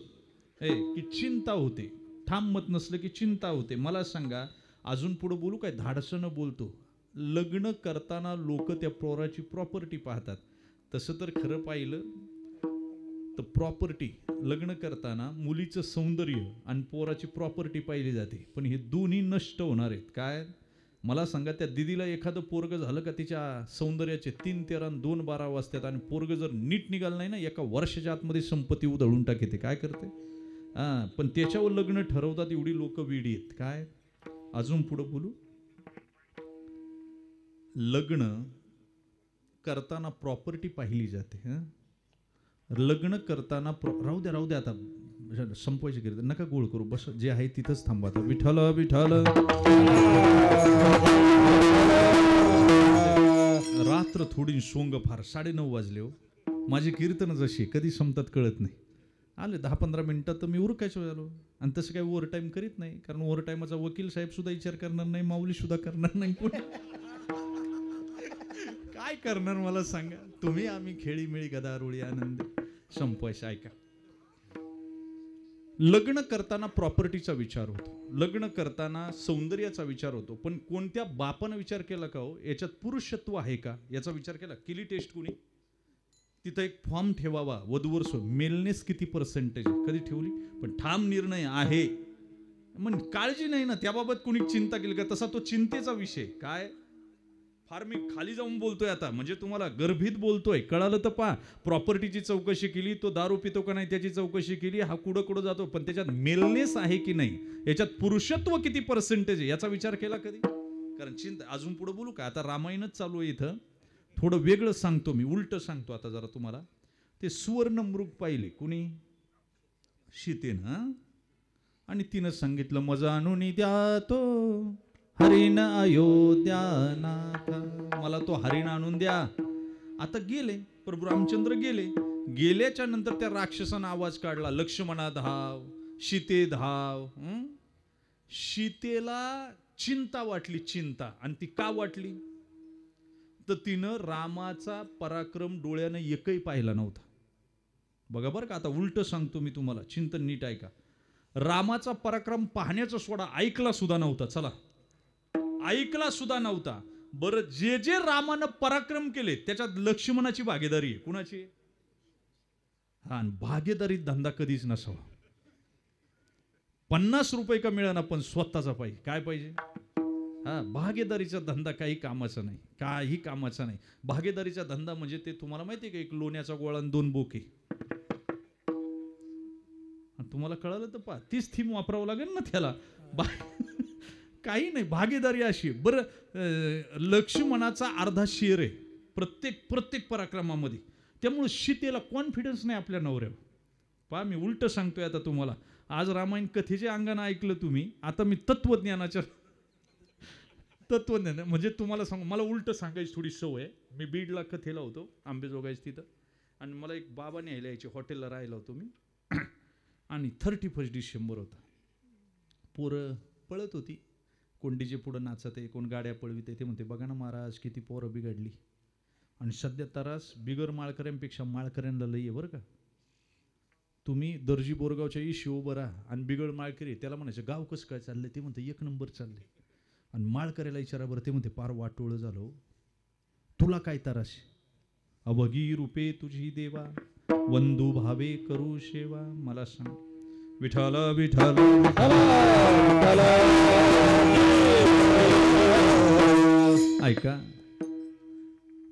की चिंता होते, ठाम मत नसलं की चिंता होते. मला सांगा, अजून पुढे बोलू काय? धाडसनं बोलतो. लग्न करताना लोक त्या पोराची प्रॉपर्टी पाहतात. तसं तर खरं पाहिलं तर प्रॉपर्टी लग्न करताना मुलीचं सौंदर्य आणि पोराची प्रॉपर्टी पाहिली जाते. पण हे दोन्ही नष्ट होणार आहेत. काय? मला सांगा, त्या दिदीला एखादं पोरग झालं का तिच्या सौंदर्याचे 3, 13, 2, 12 वाजतात आणि पोरग जर नीट निघालं नाही ना, एका वर्षाच्या आतमध्ये संपत्ती उधळून टाकते. काय करते? पण त्याच्यावर लग्न ठरवतात. एवढी लोक वेडी आहेत. काय? अजून पुढं बोलू. लग्न करताना प्रॉपर्टी पाहिली जाते. लग्न करताना राहू द्या आता संपवायची गरज नका, गोळ करू. बस, जे आहे तिथंच थांबा. आता विठ्ठल विठ्ठल. रात्र थोडी सोंग फार. 9:30 वाजले हो. माझी कीर्तन जशी कधी संपतात कळत नाही. आले 10-15 मिनिटात तर मी उरकायचो झालो. आणि तसं काही ओव्हर टाईम करीत नाही, कारण ओव्हर टाईमाचा वकील साहेब सुद्धा विचार करणार नाही, माऊली सुद्धा करणार नाही. काय करणार मला सांगा तुम्ही? आम्ही खेळीमेळी गदारोळी आनंद संपवायचं. ऐका, लग्न करताना प्रॉपर्टीचा विचार होतो, लग्न करताना सौंदर्याचा विचार होतो. पण कोणत्या बापानं विचार केला का हो याच्यात पुरुषत्व आहे का याचा विचार केला? केली टेस्ट कुणी? तिथं एक फॉर्म ठेवावा, वधूवर मेलनेस किती पर्सेंटेज कधी ठेवली? पण ठाम निर्णय आहे. मग काळजी नाही ना त्याबाबत कुणी चिंता केली का? तसा तो चिंतेचा विषय. काय फार मी खाली जाऊन बोलतोय आता, म्हणजे तुम्हाला गर्भित बोलतोय, कळालं तर पहा. प्रॉपर्टीची चौकशी केली, तो दारू पितो का नाही त्याची चौकशी केली, हा कुठं जातो, पण त्याच्यात मेलनेस आहे की नाही, याच्यात पुरुषत्व किती पर्सेंटेज आहे याचा विचार केला कधी? कारण चिंता. अजून पुढे बोलू का? आता रामायणच चालू आहे इथं. थोडं वेगळं सांगतो मी, उलट सांगतो आता जरा तुम्हाला. ते सुवर्ण मृग पाहिले कुणी? सीतेनं. आणि तिनं सांगितलं, मजा आणून द्या तो हरिण अयोध्यानाथ, मला तो हरिण आणून द्या. आता गेले प्रभू रामचंद्र, गेल्याच्या नंतर त्या राक्षसानं आवाज काढला, लक्ष्मणा धाव, सीते धाव. सीतेला चिंता वाटली, चिंता. आणि ती का वाटली? तर तिनं रामाचा पराक्रम डोळ्यानं एकही पाहिला नव्हता. बघा बरं का, आता उलट सांगतो मी तुम्हाला, चिंतन नीट ऐका. रामाचा पराक्रम पाहण्याचा सोडा ऐकला सुद्धा नव्हता. चला, ऐकला सुद्धा नव्हता. बरं, जे जे रामानं पराक्रम केले त्याच्यात लक्ष्मणाची भागीदारी आहे. कुणाची? हा, भागीदारीत धंदा कधीच नसावा. 50 रुपये का मिळेना, पण स्वतःचा पाहिजे. काय पाहिजे? हा, भागीदारीचा धंदा काही कामाचा नाही, काही कामाचा नाही. भागीदारीचा धंदा म्हणजे ते तुम्हाला माहिती आहे का, एक लोण्याचा गोळा आणि 2 बोके. तुम्हाला कळालं तर पहा, तीच थीम वापरावं लागेल ना त्याला. काही नाही, भागीदारी अशी. बरं, लक्ष्मणाचा अर्धा शेर आहे प्रत्येक पराक्रमामध्ये. त्यामुळे सीतेला कॉन्फिडन्स नाही आपल्या नवऱ्यावर. पहा, मी उलट सांगतोय आता तुम्हाला. आज रामायण कथेच्या अंगाने ऐकलं तुम्ही, आता मी तत्वज्ञान म्हणजे तुम्हाला सांगू. मला उलट सांगायची थोडी सवय आहे. मी बीडला कथेला होतो, आंबेजोगाईच तिथं. आणि मला एक बाबा न्यायला यायचे, हॉटेलला राहिला होतो मी. आणि 31 डिसेंबर होता. पोरं पळत होती, कोण डीजे पुढं नाचत आहे, कोण गाड्या पळवित आहे. ते म्हणते, बघा ना महाराज किती पोरं बिघडली. आणि सध्या तरास बिगर माळकऱ्यांपेक्षा माळकऱ्यांना लई आहे बरं का. तुम्ही दर्जी बोरगावच्या इशी उभं राहा आणि बिगड माळकरी, त्याला म्हणायचं गाव कसं काय चाललंय? ते म्हणते 1 नंबर चाललंय. आणि माळकऱ्याला विचारा बरं, ते म्हणते पार वाटोळं झालो. तुला काय तरास? अवघी रूपे तुझी देवा, वंदू भावे करू सेवा. मला सांग, विठ्ठल विठ्ठल ऐका.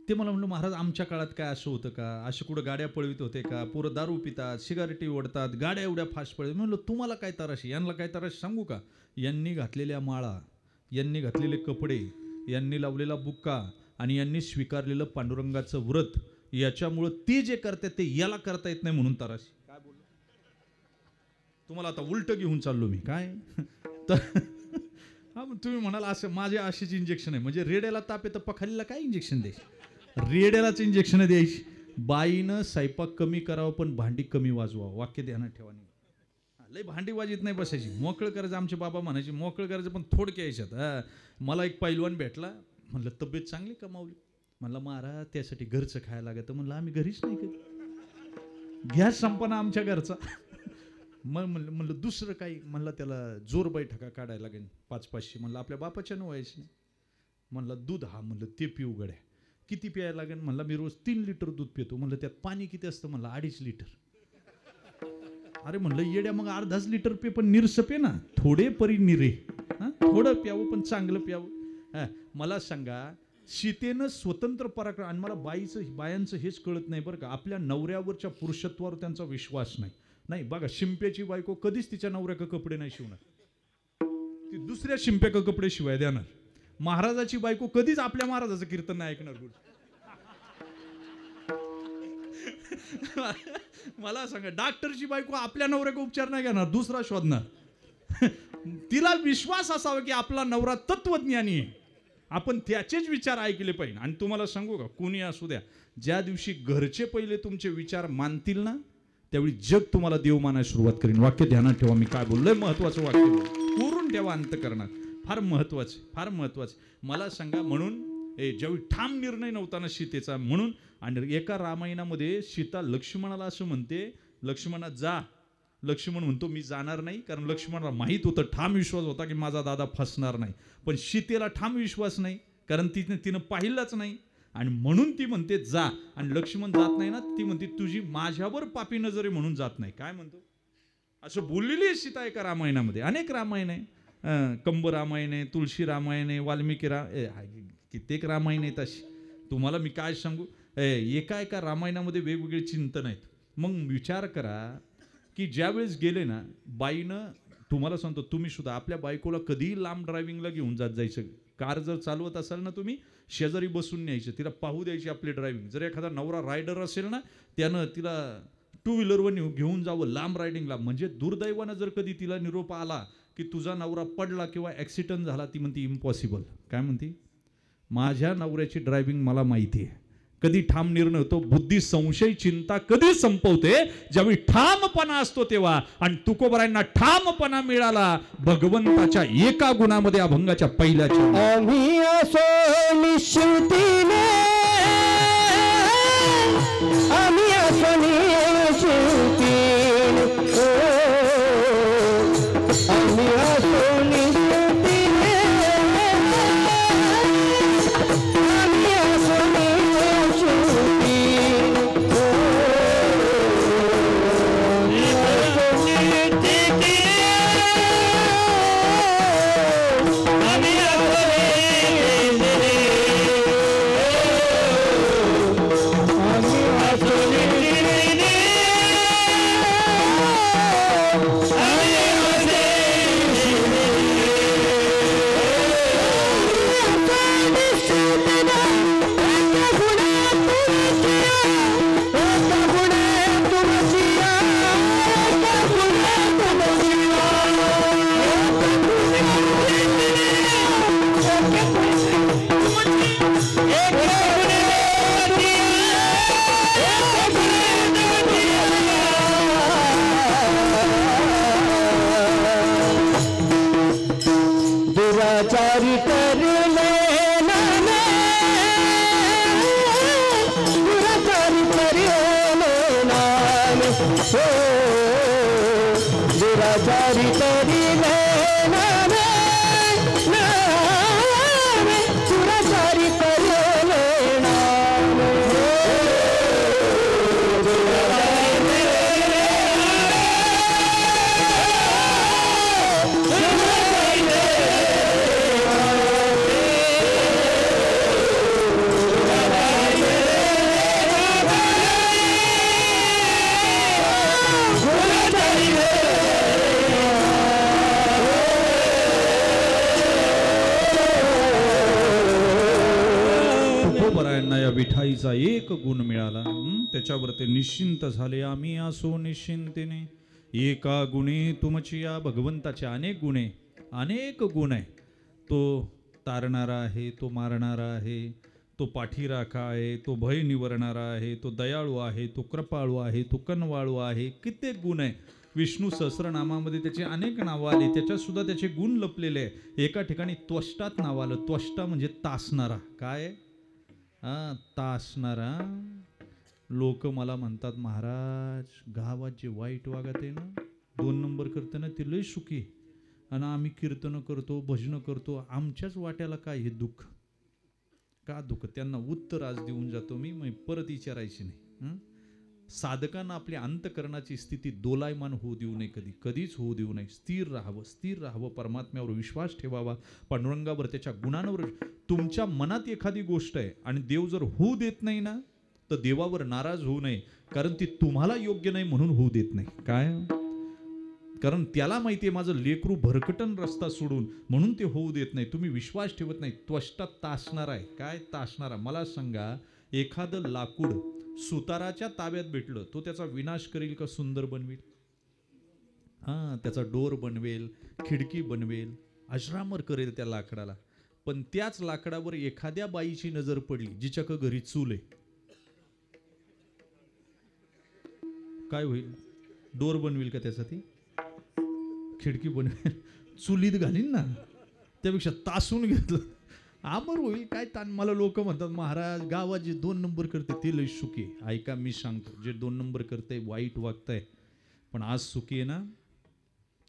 ते मला म्हणलं, महाराज आमच्या काळात काय असं होतं का? असे कुठं गाड्या पळवित होते का? पोरं दारू पितात, सिगारेटी ओढतात, गाड्या एवढ्या फास्ट पळवित. म्हणलं तुम्हाला काय तराशी? यांना काय तराशी सांगू का? यांनी घातलेल्या माळा, यांनी घातलेले कपडे, यांनी लावलेला बुक्का आणि यांनी स्वीकारलेलं पांडुरंगाचं व्रत, याच्यामुळं ते जे करतात ते याला करता येत नाही म्हणून तराशी. काय बोललो तुम्हाला? आता उलट घेऊन चाललो मी. काय तर हा मग तुम्ही म्हणाल असं माझे अशीच इंजेक्शन आहे म्हणजे रेड्याला ताप येतं पखालीला काय इंजेक्शन द्यायची रेड्यालाच इंजेक्शन द्यायची बाईनं स्वयंपाक कमी करावं पण भांडी कमी वाजवावं वाक्य ध्यानात ठेवा लय भांडी वाजीत नाही बसायची मोकळं करायचं आमचे बाबा म्हणायचे मोकळं करायचं पण थोडक्या यायच्यात मला एक पैलवान भेटला म्हणलं तब्येत चांगली कमावली म्हणलं महाराज त्यासाठी घरचं खायला लागतं म्हणलं आम्ही घरीच नाही कधी गॅस संपना आमच्या घरचा मग म्हणलं दुसरं काही म्हणलं त्याला जोर बैठका काढायला लागेल 500-500 म्हणलं आपल्या बापाच्या व्हायचं नाही म्हणलं दूध हा म्हणलं ते पिऊ गड्या किती प्यायला लागेल म्हणलं मी रोज 3 लिटर दूध पितो म्हणलं त्यात पाणी किती असतं म्हणलं 2.5 लिटर अरे म्हणलं येड्या मग 1/2 लिटर पे पण निरस पे ना थोडे परी निरे थोडं प्यावं पण चांगलं प्यावं मला सांगा सीतेनं स्वतंत्र पराक्रम आणि मला बायांचं हेच कळत नाही बरं का आपल्या नवऱ्यावरच्या पुरुषत्वावर त्यांचा विश्वास नाही बघा शिंप्याची बायको कधीच तिच्या नवऱ्याक कपडे नाही शिवणार ती दुसऱ्या शिंप्याक कपडे शिवाय देणार महाराजाची बायको कधीच आपल्या महाराजाचं कीर्तन नाही ऐकणार मला सांगा डॉक्टरची बायको आपल्या नवऱ्याक उपचार नाही घेणार दुसरा शोधणार तिला विश्वास असावा की आपला नवरा तत्वज्ञानी आहे आपण त्याचेच विचार ऐकले पाहिजे आणि तुम्हाला सांगू का कोणी असू द्या ज्या दिवशी घरचे पहिले तुमचे विचार मानतील ना त्यावेळी जग तुम्हाला देव मानायला सुरुवात करेन वाक्य ध्यानात ठेवा मी काय बोललोय महत्वाचं वाक्य पूर्ण ठेवा अंतःकरणात फार महत्वाचं मला सांगा म्हणून ज्यावेळी ठाम निर्णय नव्हता ना सीतेचा म्हणून आणि एका रामायणामध्ये सीता लक्ष्मणाला असं म्हणते लक्ष्मणा जा लक्ष्मण म्हणतो मी जाणार नाही कारण लक्ष्मणाला माहीत होतं ठाम विश्वास होता की माझा दादा फसणार नाही पण सीतेला ठाम विश्वास नाही कारण तिनं पाहिलंच नाही आणि म्हणून ती म्हणते जा आणि लक्ष्मण जात नाही ना ती म्हणते तुझी माझ्यावर पापी नजरे म्हणून जात नाही काय म्हणतो असं बोललेली आहे सीता एका रामायणामध्ये अनेक रामायण आहे कंब रामायण आहे तुळशी रामायण आहे वाल्मिकी कित्येक रामायण आहेत अशी तुम्हाला मी काय सांगू एका रामायणामध्ये वेगवेगळे चिंतन आहेत मग विचार करा की ज्या वेळेस गेले ना बाईनं तुम्हाला सांगतो तुम्ही सुद्धा आपल्या बायकोला कधीही लांब ड्रायव्हिंगला घेऊन जायचं कार जर चालवत असाल ना तुम्ही शेजारी बसून न्यायचं तिला पाहू द्यायची आपली ड्रायव्हिंग जर एखादा नवरा रायडर असेल ना त्यानं तिला 2 व्हीलरवर घेऊन जावं लांब रायडिंगला म्हणजे दुर्दैवानं जर कधी तिला निरोप आला की तुझा नवरा पडला किंवा ॲक्सिडेंट झाला ती म्हणते इम्पॉसिबल काय म्हणते माझ्या नवऱ्याची ड्रायव्हिंग मला माहिती आहे कधी ठाम निर्णय होतो बुद्धी संशय चिंता कधी संपवते ज्यावेळी ठामपणा असतो तेव्हा आणि तुकोबरायांना ठामपणा मिळाला भगवंताच्या एका गुणामध्ये अभंगाच्या पहिल्याच्या आम्ही असो निश्चितीने आम्ही असो निश्चितीने आम्ही असो निश्चितीने आम्ही असो विठाईचा एक गुण मिळाला त्याच्यावर ते निश्चिंत झाले आम्ही असो निश्चिंतेने एका गुणे तुमची या भगवंताचे अनेक गुणे अनेक गुण आहे. तो तारणारा आहे, तो मारणारा आहे, तो पाठीराखा आहे, तो भय निवरणारा आहे, तो दयाळू आहे, तो कृपाळू आहे, तो कनवाळू आहे. कित्येक गुण आहे. विष्णू सहस्रनामामध्ये त्याचे अनेक नावं आली, त्याच्यात सुद्धा त्याचे गुण लपलेले आहे. एका ठिकाणी त्वष्टात नाव आलं. त्वष्टा म्हणजे तासणारा. काय? तासणारा. लोक मला म्हणतात, महाराज गावात जे वाईट वागत आहे ना, 2 नंबर करते ना, ते लय सुखी. आणि आम्ही कीर्तन करतो, भजन करतो, आमच्याच वाट्याला काय हे दुःख? का दुःख? त्यांना उत्तर आज देऊन जातो मी परत विचारायची नाही. साधकांना आपल्या अंतकरणाची स्थिती दोलायमान होऊ देऊ नये, कधीच होऊ देऊ नये. स्थिर राहावं, परमात्म्यावर विश्वास ठेवावा, पांडुरंगावर, त्याच्या गुणांवर. तुमच्या मनात एखादी गोष्ट आहे आणि देव जर होऊ देत नाही ना, तर देवावर नाराज होऊ नये, कारण ती तुम्हाला योग्य नाही म्हणून होऊ देत नाही. काय? कारण त्याला माहिती आहे माझं लेकरू भरकटन रस्ता सोडून, म्हणून ते होऊ देत नाही. तुम्ही विश्वास ठेवत नाही. त्वष्टा तासणार आहे. काय तासणारा? मला सांगा, एखादं लाकूड सुताराच्या ताब्यात भेटलं, तो त्याचा विनाश करेल का सुंदर बनवेल? त्याचा डोर बनवेल, खिडकी बनवेल, अजरामर करेल त्या लाकडाला. पण त्याच लाकडावर एखाद्या बाईची नजर पडली, जिच्या घरी चूल आहे, काय होईल? डोर बनवेल का त्यासाठी? खिडकी बनवेल? चुलीत घालीन ना. त्यापेक्षा तासून घेतलं आमर होईल. काय ताण? मला लोक म्हणतात, महाराज गावात जे 2 नंबर करते ते लय सुखी. ऐका, मी सांगतो, जे 2 नंबर करते, वाईट वागताय, पण आज सुखी आहे ना,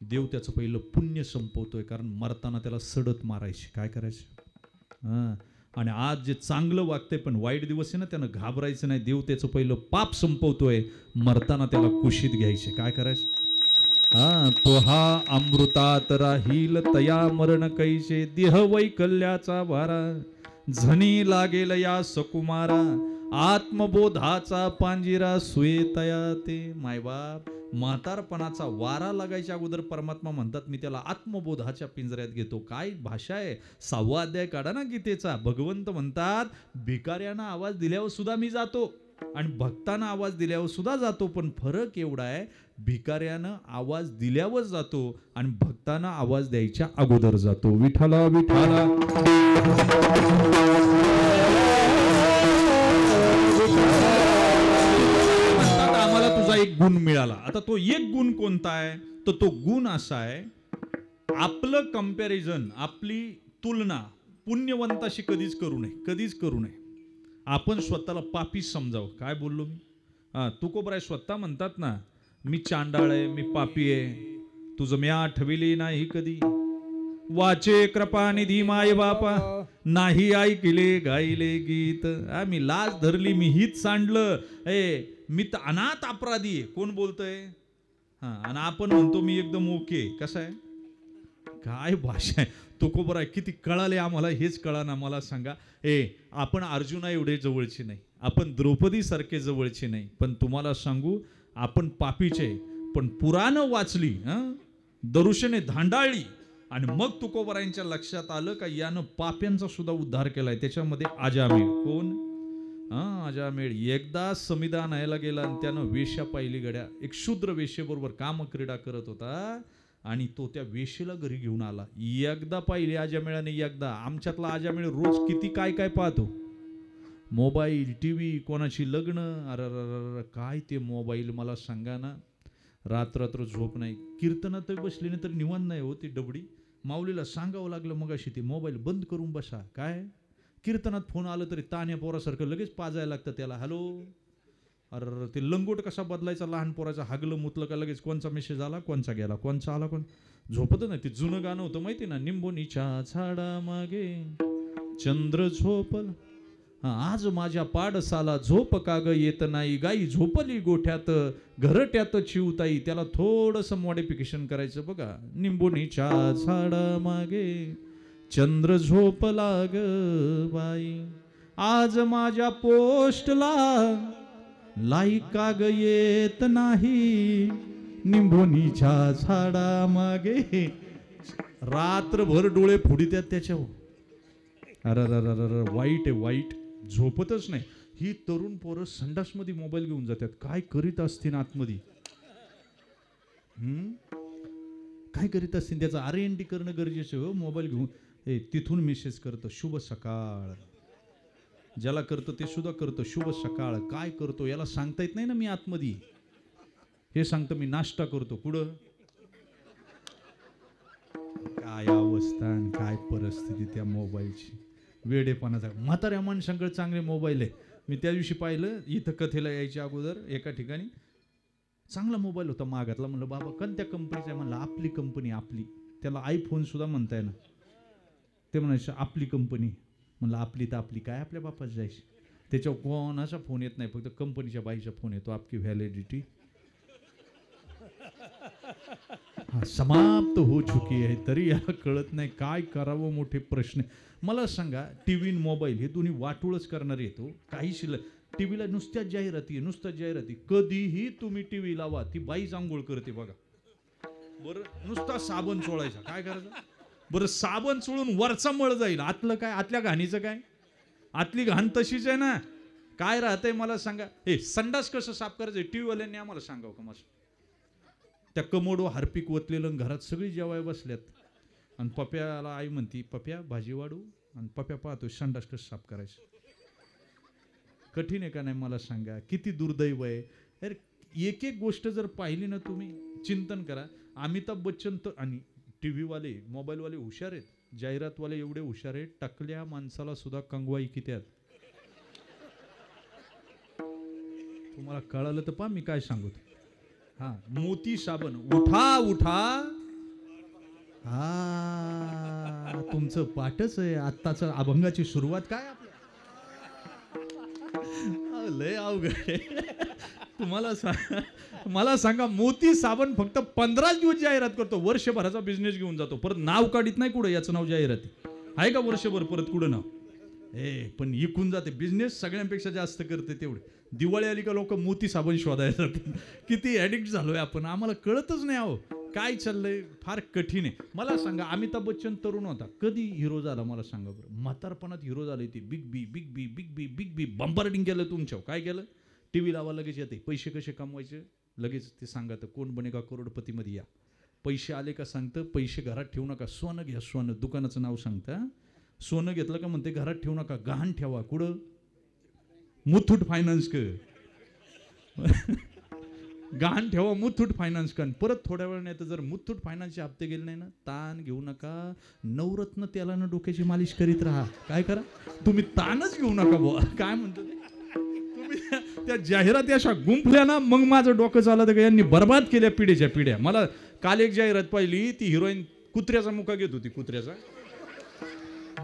देव त्याचं पहिलं पुण्य संपवतोय. कारण मरताना त्याला सडत मारायची. काय करायचं? आणि आज जे चांगलं वागतंय पण वाईट दिवस आहे ना, त्यानं घाबरायचं नाही. देव त्याचं पहिलं पाप संपवतोय, मरताना त्याला कुशीत घ्यायचे. काय करायचं? तो हा अमृतात राहील तया मरण कैसे, देह वैकल्याचा वारा झनी लागेल या सकुमारा, आत्मबोधाचा पांजिरा सुयेतया ते. मायबाप, म्हातारपणाचा वारा लागायच्या अगोदर परमात्मा म्हणतात, मी त्याला आत्मबोधाच्या पिंजऱ्यात घेतो. काय भाषा आहे! 6वा अध्याय काढा ना गीतेचा. भगवंत म्हणतात, भिकाऱ्यांना आवाज दिल्यावर सुद्धा मी जातो आणि भक्तांना आवाज दिल्यावर सुद्धा जातो. पण फरक एवढा आहे, भिकाऱ्यानं आवाज दिल्यावर जातो आणि भक्तांना आवाज द्यायच्या अगोदर जातो. विठ्ठला विठ्ठला. म्हणतात, आम्हाला तुझा एक गुण मिळाला. आता तो एक गुण कोणता आहे? तर तो गुण असा आहे, आपलं कंपॅरिझन, आपली तुलना पुण्यवंताशी कधीच करू नये. आपण स्वतःला पापी समजावं. काय बोललो मी? तुकोबराय स्वतः म्हणतात ना, मी चांडाळ आहे, मी पापी आहे, तुझं मी आठविली नाही कधी. वाचे कृपानिधी माय बापा, नाही ऐकले गायले गीत. मी लाज धरली, मी हीच सांडलं. मी तर अनाथ अपराधी आहे. कोण बोलतय? आणि आपण म्हणतो मी एकदम ओके. कसं आहे? काय भाषा आहे! तुकोबराय किती कळाले आम्हाला, हेच कळाना. मला सांगा, आपण अर्जुना एवढे जवळचे नाही, आपण द्रौपदी सारखे जवळचे नाही, पण तुम्हाला सांगू, आपण पापीचे. पण पुराणं वाचली, दरुशने धांडाळली, आणि मग तुकोबरायांच्या लक्षात आलं का यानं पाप्यांचा सुद्धा उद्धार केलाय. त्याच्यामध्ये अजामेळ. कोण? अजामेळ. एकदा समिधा न्यायला गेला आणि त्यानं वेश्या पाहिली गड्या. एक शूद्र वेश्येबरोबर कामक्रीडा करत होता आणि तो त्या वेश्येला घरी घेऊन आला. एकदा पाहिली अजामेळाने. एकदा. आमच्यातला अजामेळ रोज किती काय काय पाहतो. मोबाईल, टीव्ही, कोणाची लग्न. अरे काय ते मोबाईल, मला सांगा ना, रात्र झोप नाही. कीर्तनात बसली नाही तर निवांत नाही हो ती डबडी. माऊलीला सांगावं लागलं मगाशी, ते मोबाईल बंद करून बसा. काय कीर्तनात फोन आलं तरी तान्या पोरासारखं लगेच पाजायला लागतं त्याला. हॅलो. अरे ते लंगोट कसा बदलायचा लहान पोराचा. हागलं मुतलं का लगेच कोणचा मेसेज आला, कोणचा गेला, कोणचा आला, कोण. झोपत नाही. ते जुनं गाणं होतं माहिती ना, निंबोनीच्या झाडा मागे चंद्र झोपल, आज माझ्या पाडसाला झोप काग येत नाही, गाई झोपली गोठ्यात घरट्यात चिवताई. त्याला थोडंसं मॉडिफिकेशन करायचं बघा. निंबोनीच्या झाडा मागे चंद्र झोपला ग बाई, आज माझ्या पोस्टला लाईक काग येत नाही, निंबोनीच्या झाडा मागे. रात्रभर डोळे फुडित्यात त्याच्यावर. अरे वाईट आहे, वाईट. झोपतच नाही. ही तरुण पोरं संडासमध्ये मोबाईल घेऊन जातात. काय करीत असतील आतमध्ये? काय करीत असतील त्याचं R&D करणं गरजेचं हो. मोबाईल घेऊन तिथून मेसेज करतं शुभ सकाळ, ज्याला करतं ते सुद्धा करतं शुभ सकाळ. काय करतो याला सांगता येत नाही ना मी आतमध्ये. हे सांगतं मी नाश्ता करतो. कुठं काय अवस्था आणि काय परिस्थिती त्या मोबाईलची. वेडेपणाचा. म्हाताऱ्या माणसांकडे चांगले मोबाईल आहे. मी त्या दिवशी पाहिलं इथं कथेला यायच्या अगोदर एका ठिकाणी चांगला मोबाईल होता मागातला. म्हणलं बाबा कोणत्या कंपनीचा आहे? म्हणलं आपली कंपनी आपली. त्याला आयफोन सुद्धा म्हणता येणार. ते म्हणायचं आपली कंपनी. म्हणलं आपली तर आपली काय आपल्या बापाच जायची. त्याच्यावर कोणाचा फोन येत नाही, फक्त कंपनीच्या बाईचा फोन येतो. आपकी व्हॅलिडिटी समाप्त हो चुकी आहे. तरी याला कळत नाही काय करावं. मोठे प्रश्न. मला सांगा टीव्ही मोबाईल हे दोन्ही वाटोळच करणारे येतो. काही शिल्लक टीव्हीला नुसत्याच जाहिराती. कधीही तुम्ही टीव्ही लावा ती बाईच आंघोळ करते बघा. बरं नुसता साबण चोळायचा. काय करायचं? बरं साबण चोळून वरचा मळ जाईल. आतलं काय? आतल्या घाणीचं काय? आतली घाण तशीच आहे ना. काय राहतंय मला सांगा. संडास कसं साफ करायचं टीव्ही वाल्यांनी आम्हाला सांगावं का? मस्त त्या कमोडो हार्पिक ओतलेलं घरात सगळी जेवाय बसल्यात आणि पप्याला आई म्हणती पप्या भाजी वाढू आणि पप्या पाहतो संडास कसं साफ करायचं. कठीण आहे का नाही मला सांगा. किती दुर्दैव आहे. अरे एक एक गोष्ट जर पाहिली ना तुम्ही चिंतन करा. अमिताभ बच्चन तर आणि टीव्हीवाले मोबाईलवाले हुशार आहेत. जाहिरातवाले एवढे हुशार आहेत. टकल्या माणसाला सुद्धा कंगवाई किती आहेत. तुम्हाला कळालं तर पहा मी काय सांगू. हा मोती साबण उठा. हा तुमचं पाठच आहे. आत्ताचं अभंगाची सुरुवात काय आपल्या लय अवघड आहे. मला सांगा मोती साबण फक्त 15 दिवस जाहिरात करतो. वर्षभराचा बिझनेस घेऊन जातो. परत नाव काढीत नाही कुठं याचं नाव जाहिराती आहे का वर्षभर परत कुठं नाव. पण इकून जाते. बिझनेस सगळ्यांपेक्षा जास्त करते तेवढे. दिवाळी आली का लोक मोती साबण शोधायला जातात. किती ॲडिक्ट झालोय आपण. आम्हाला कळतच नाही अहो काय चाललंय. फार कठीण आहे. मला सांगा अमिताभ बच्चन तरुण होता कधी हिरो झाला मला सांगा बरं. म्हातारपणात हिरो झाले ते. बिग बी बंबार्डिंग केलं तुमच्या. काय केलं? टीव्ही लावा लगेच येते. पैसे कसे कमवायचे लगेच ते सांगा. तर कोण बनेगा करोडपतीमध्ये या. पैसे आले का सांगतं. पैसे घरात ठेवू नका. सोनं घ्या. सोनं दुकानाचं नाव सांगता. सोनं घेतलं का म्हणते घरात ठेवू नका गहाण ठेवा. कुठं? मुथूट फायनान्स गहाण ठेवा. मुथूट फायनान्स का. परत थोड्या वेळ नाही तर जर मुथूट फायनान्सचे हप्ते गेले नाही ना ताण घेऊ नका. नवरत्न तेलानं डोक्याची मालिश करीत राहा. काय करा तुम्ही ताणच घेऊ नका बुवा. काय म्हणतो तुम्ही त्या जाहिराती अशा गुंफल्या ना मग माझं डोकं चाललं तर यांनी बर्बाद केल्या पिढीच्या पिढ्या. मला काल एक जाहिरात पाहिली. ती हिरोईन कुत्र्याचा मुका घेत होती. कुत्र्याचा.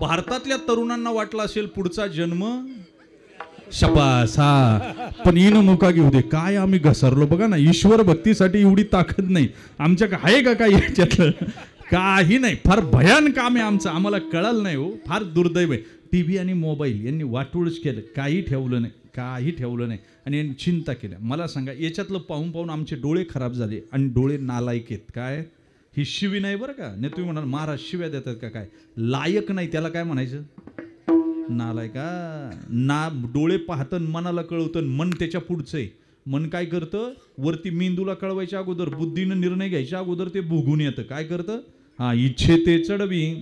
भारतातल्या तरुणांना वाटला असेल पुढचा जन्म शपास. हा पण इन मुका घेऊ दे. काय आम्ही घसरलो बघा ना. ईश्वर भक्तीसाठी एवढी ताकद नाही आमच्या. आहे का काही याच्यातलं? काही नाही. फार भयान काम आहे आमचं. आम्हाला कळालं नाही हो. फार दुर्दैव आहे. टीव्ही आणि मोबाईल यांनी वाटोळच केलं. काही ठेवलं नाही आणि यांनी चिंता केल्या. मला सांगा याच्यातलं पाहून आमचे डोळे खराब झाले आणि डोळे नालायक आहेत. काय ही शिवी नाही बरं का. नाही तुम्ही म्हणाल महाराज शिव्या देतात का. काय लायक नाही त्याला काय म्हणायचं. नालायका. ना डोळे पाहतं मनाला कळवतं. मन त्याच्या पुढचं आहे. मन काय करतं वरती मेंदूला कळवायच्या अगोदर बुद्धीनं निर्णय घ्यायच्या अगोदर ते भोगून येतं. काय करतं. हा इच्छे ते चढवी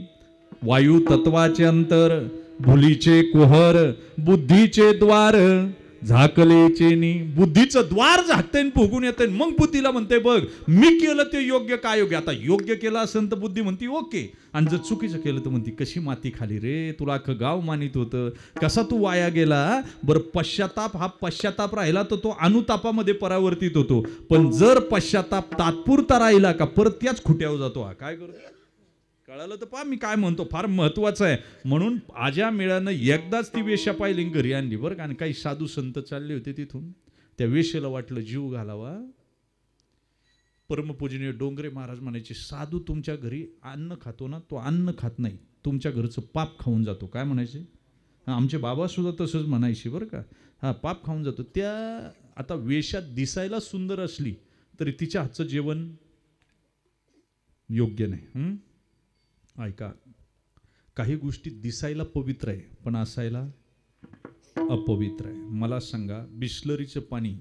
वायू तत्वाचे अंतर भुलीचे कुहर बुद्धीचे द्वार झाकलेचे नी. बुद्धीचं द्वार झाकतंय भोगून येतंय. मग बुद्धीला म्हणते बघ मी केलं ते योग्य काय योग्य. आता योग्य केलं असेल तर बुद्धी म्हणती ओके. आणि जर चुकीचं केलं तर म्हणती कशी माती खाली रे. तुला अख्खं गाव मानित होतं. कसा तू वाया गेला. बरं पश्चाताप राहिला तर तो अनुतापामध्ये परावर्तित होतो. पण जर पश्चाताप तात्पुरता राहिला का परत त्याच खुट्यावर जातो. हा काय करतो. कळालं तर पहा मी काय म्हणतो. फार महत्वाचं आहे. म्हणून आज्या मेळानं एकदाच ती वेश्या पाहिली घरी आणली बरं का. आणि काही साधू संत चालले होते तिथून. त्या वेश्येला वाटलं जीव घालावा. परमपूजनीय डोंगरे महाराज म्हणायचे साधू तुमच्या घरी अन्न खातो ना तो अन्न खात नाही. तुमच्या घरचं पाप खाऊन जातो. काय म्हणायचे. आमचे बाबा सुद्धा तसंच म्हणायचे बरं का. हा पाप खाऊन जातो. त्या आता वेश्या दिसायला सुंदर असली तरी तिच्या हातचं जेवण योग्य नाही. ऐका काही गोष्टी दिसायला पवित्र आहे पण असायला अपवित्र आहे. मला सांगा बिस्लरीचं पाणी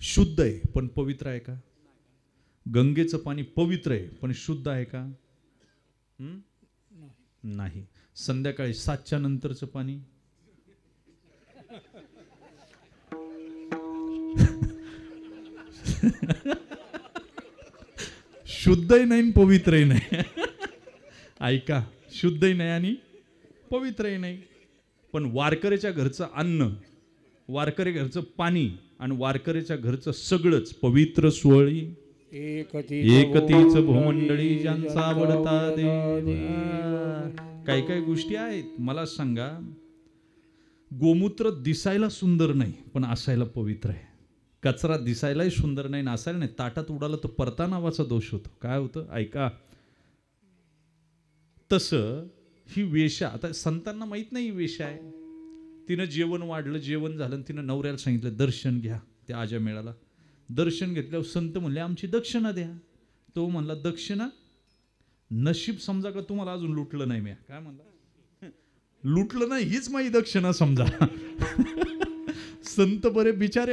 शुद्ध आहे पण पवित्र आहे का. गंगेचं पाणी पवित्र आहे पण शुद्ध आहे का? नाही. संध्याकाळी 7च्या नंतरचं पाणी शुद्धही नाही पवित्रही नाही. ऐका, शुद्धही नाही आणि पवित्रही नाही. पण वारकऱ्याच्या घरचं अन्न, वारकरी घरचं पाणी आणि वारकऱ्याच्या घरचं सगळंच पवित्र सोळी एकतीच भूमंडळी ज्यांचा आवडता देव. काही काही गोष्टी आहेत. मला सांगा, गोमूत्र दिसायला सुंदर नाही पण असायला पवित्र आहे. कचरा दिसायलाही सुंदर नाही, असायला नाही. ताटात उडाला तर परता नावाचा दोष होतो. काय होतं? ऐका, तसं ही वेश्या, आता संतांना माहित नाही ही वेश्या आहे. तिनं जेवण वाढलं, जेवण झालं, तिनं नवऱ्याला सांगितलं दर्शन घ्या. त्या आजा मेळाला दर्शन घेतल्यावर संत म्हणले आमची दक्षिणा द्या. तो म्हणला दक्षिणा? नशीब समजा का तुम्हाला अजून लुटलं नाही. मी काय म्हणला? लुटलं नाही हीच माझी दक्षिणा समजा. संत बरे बिचारे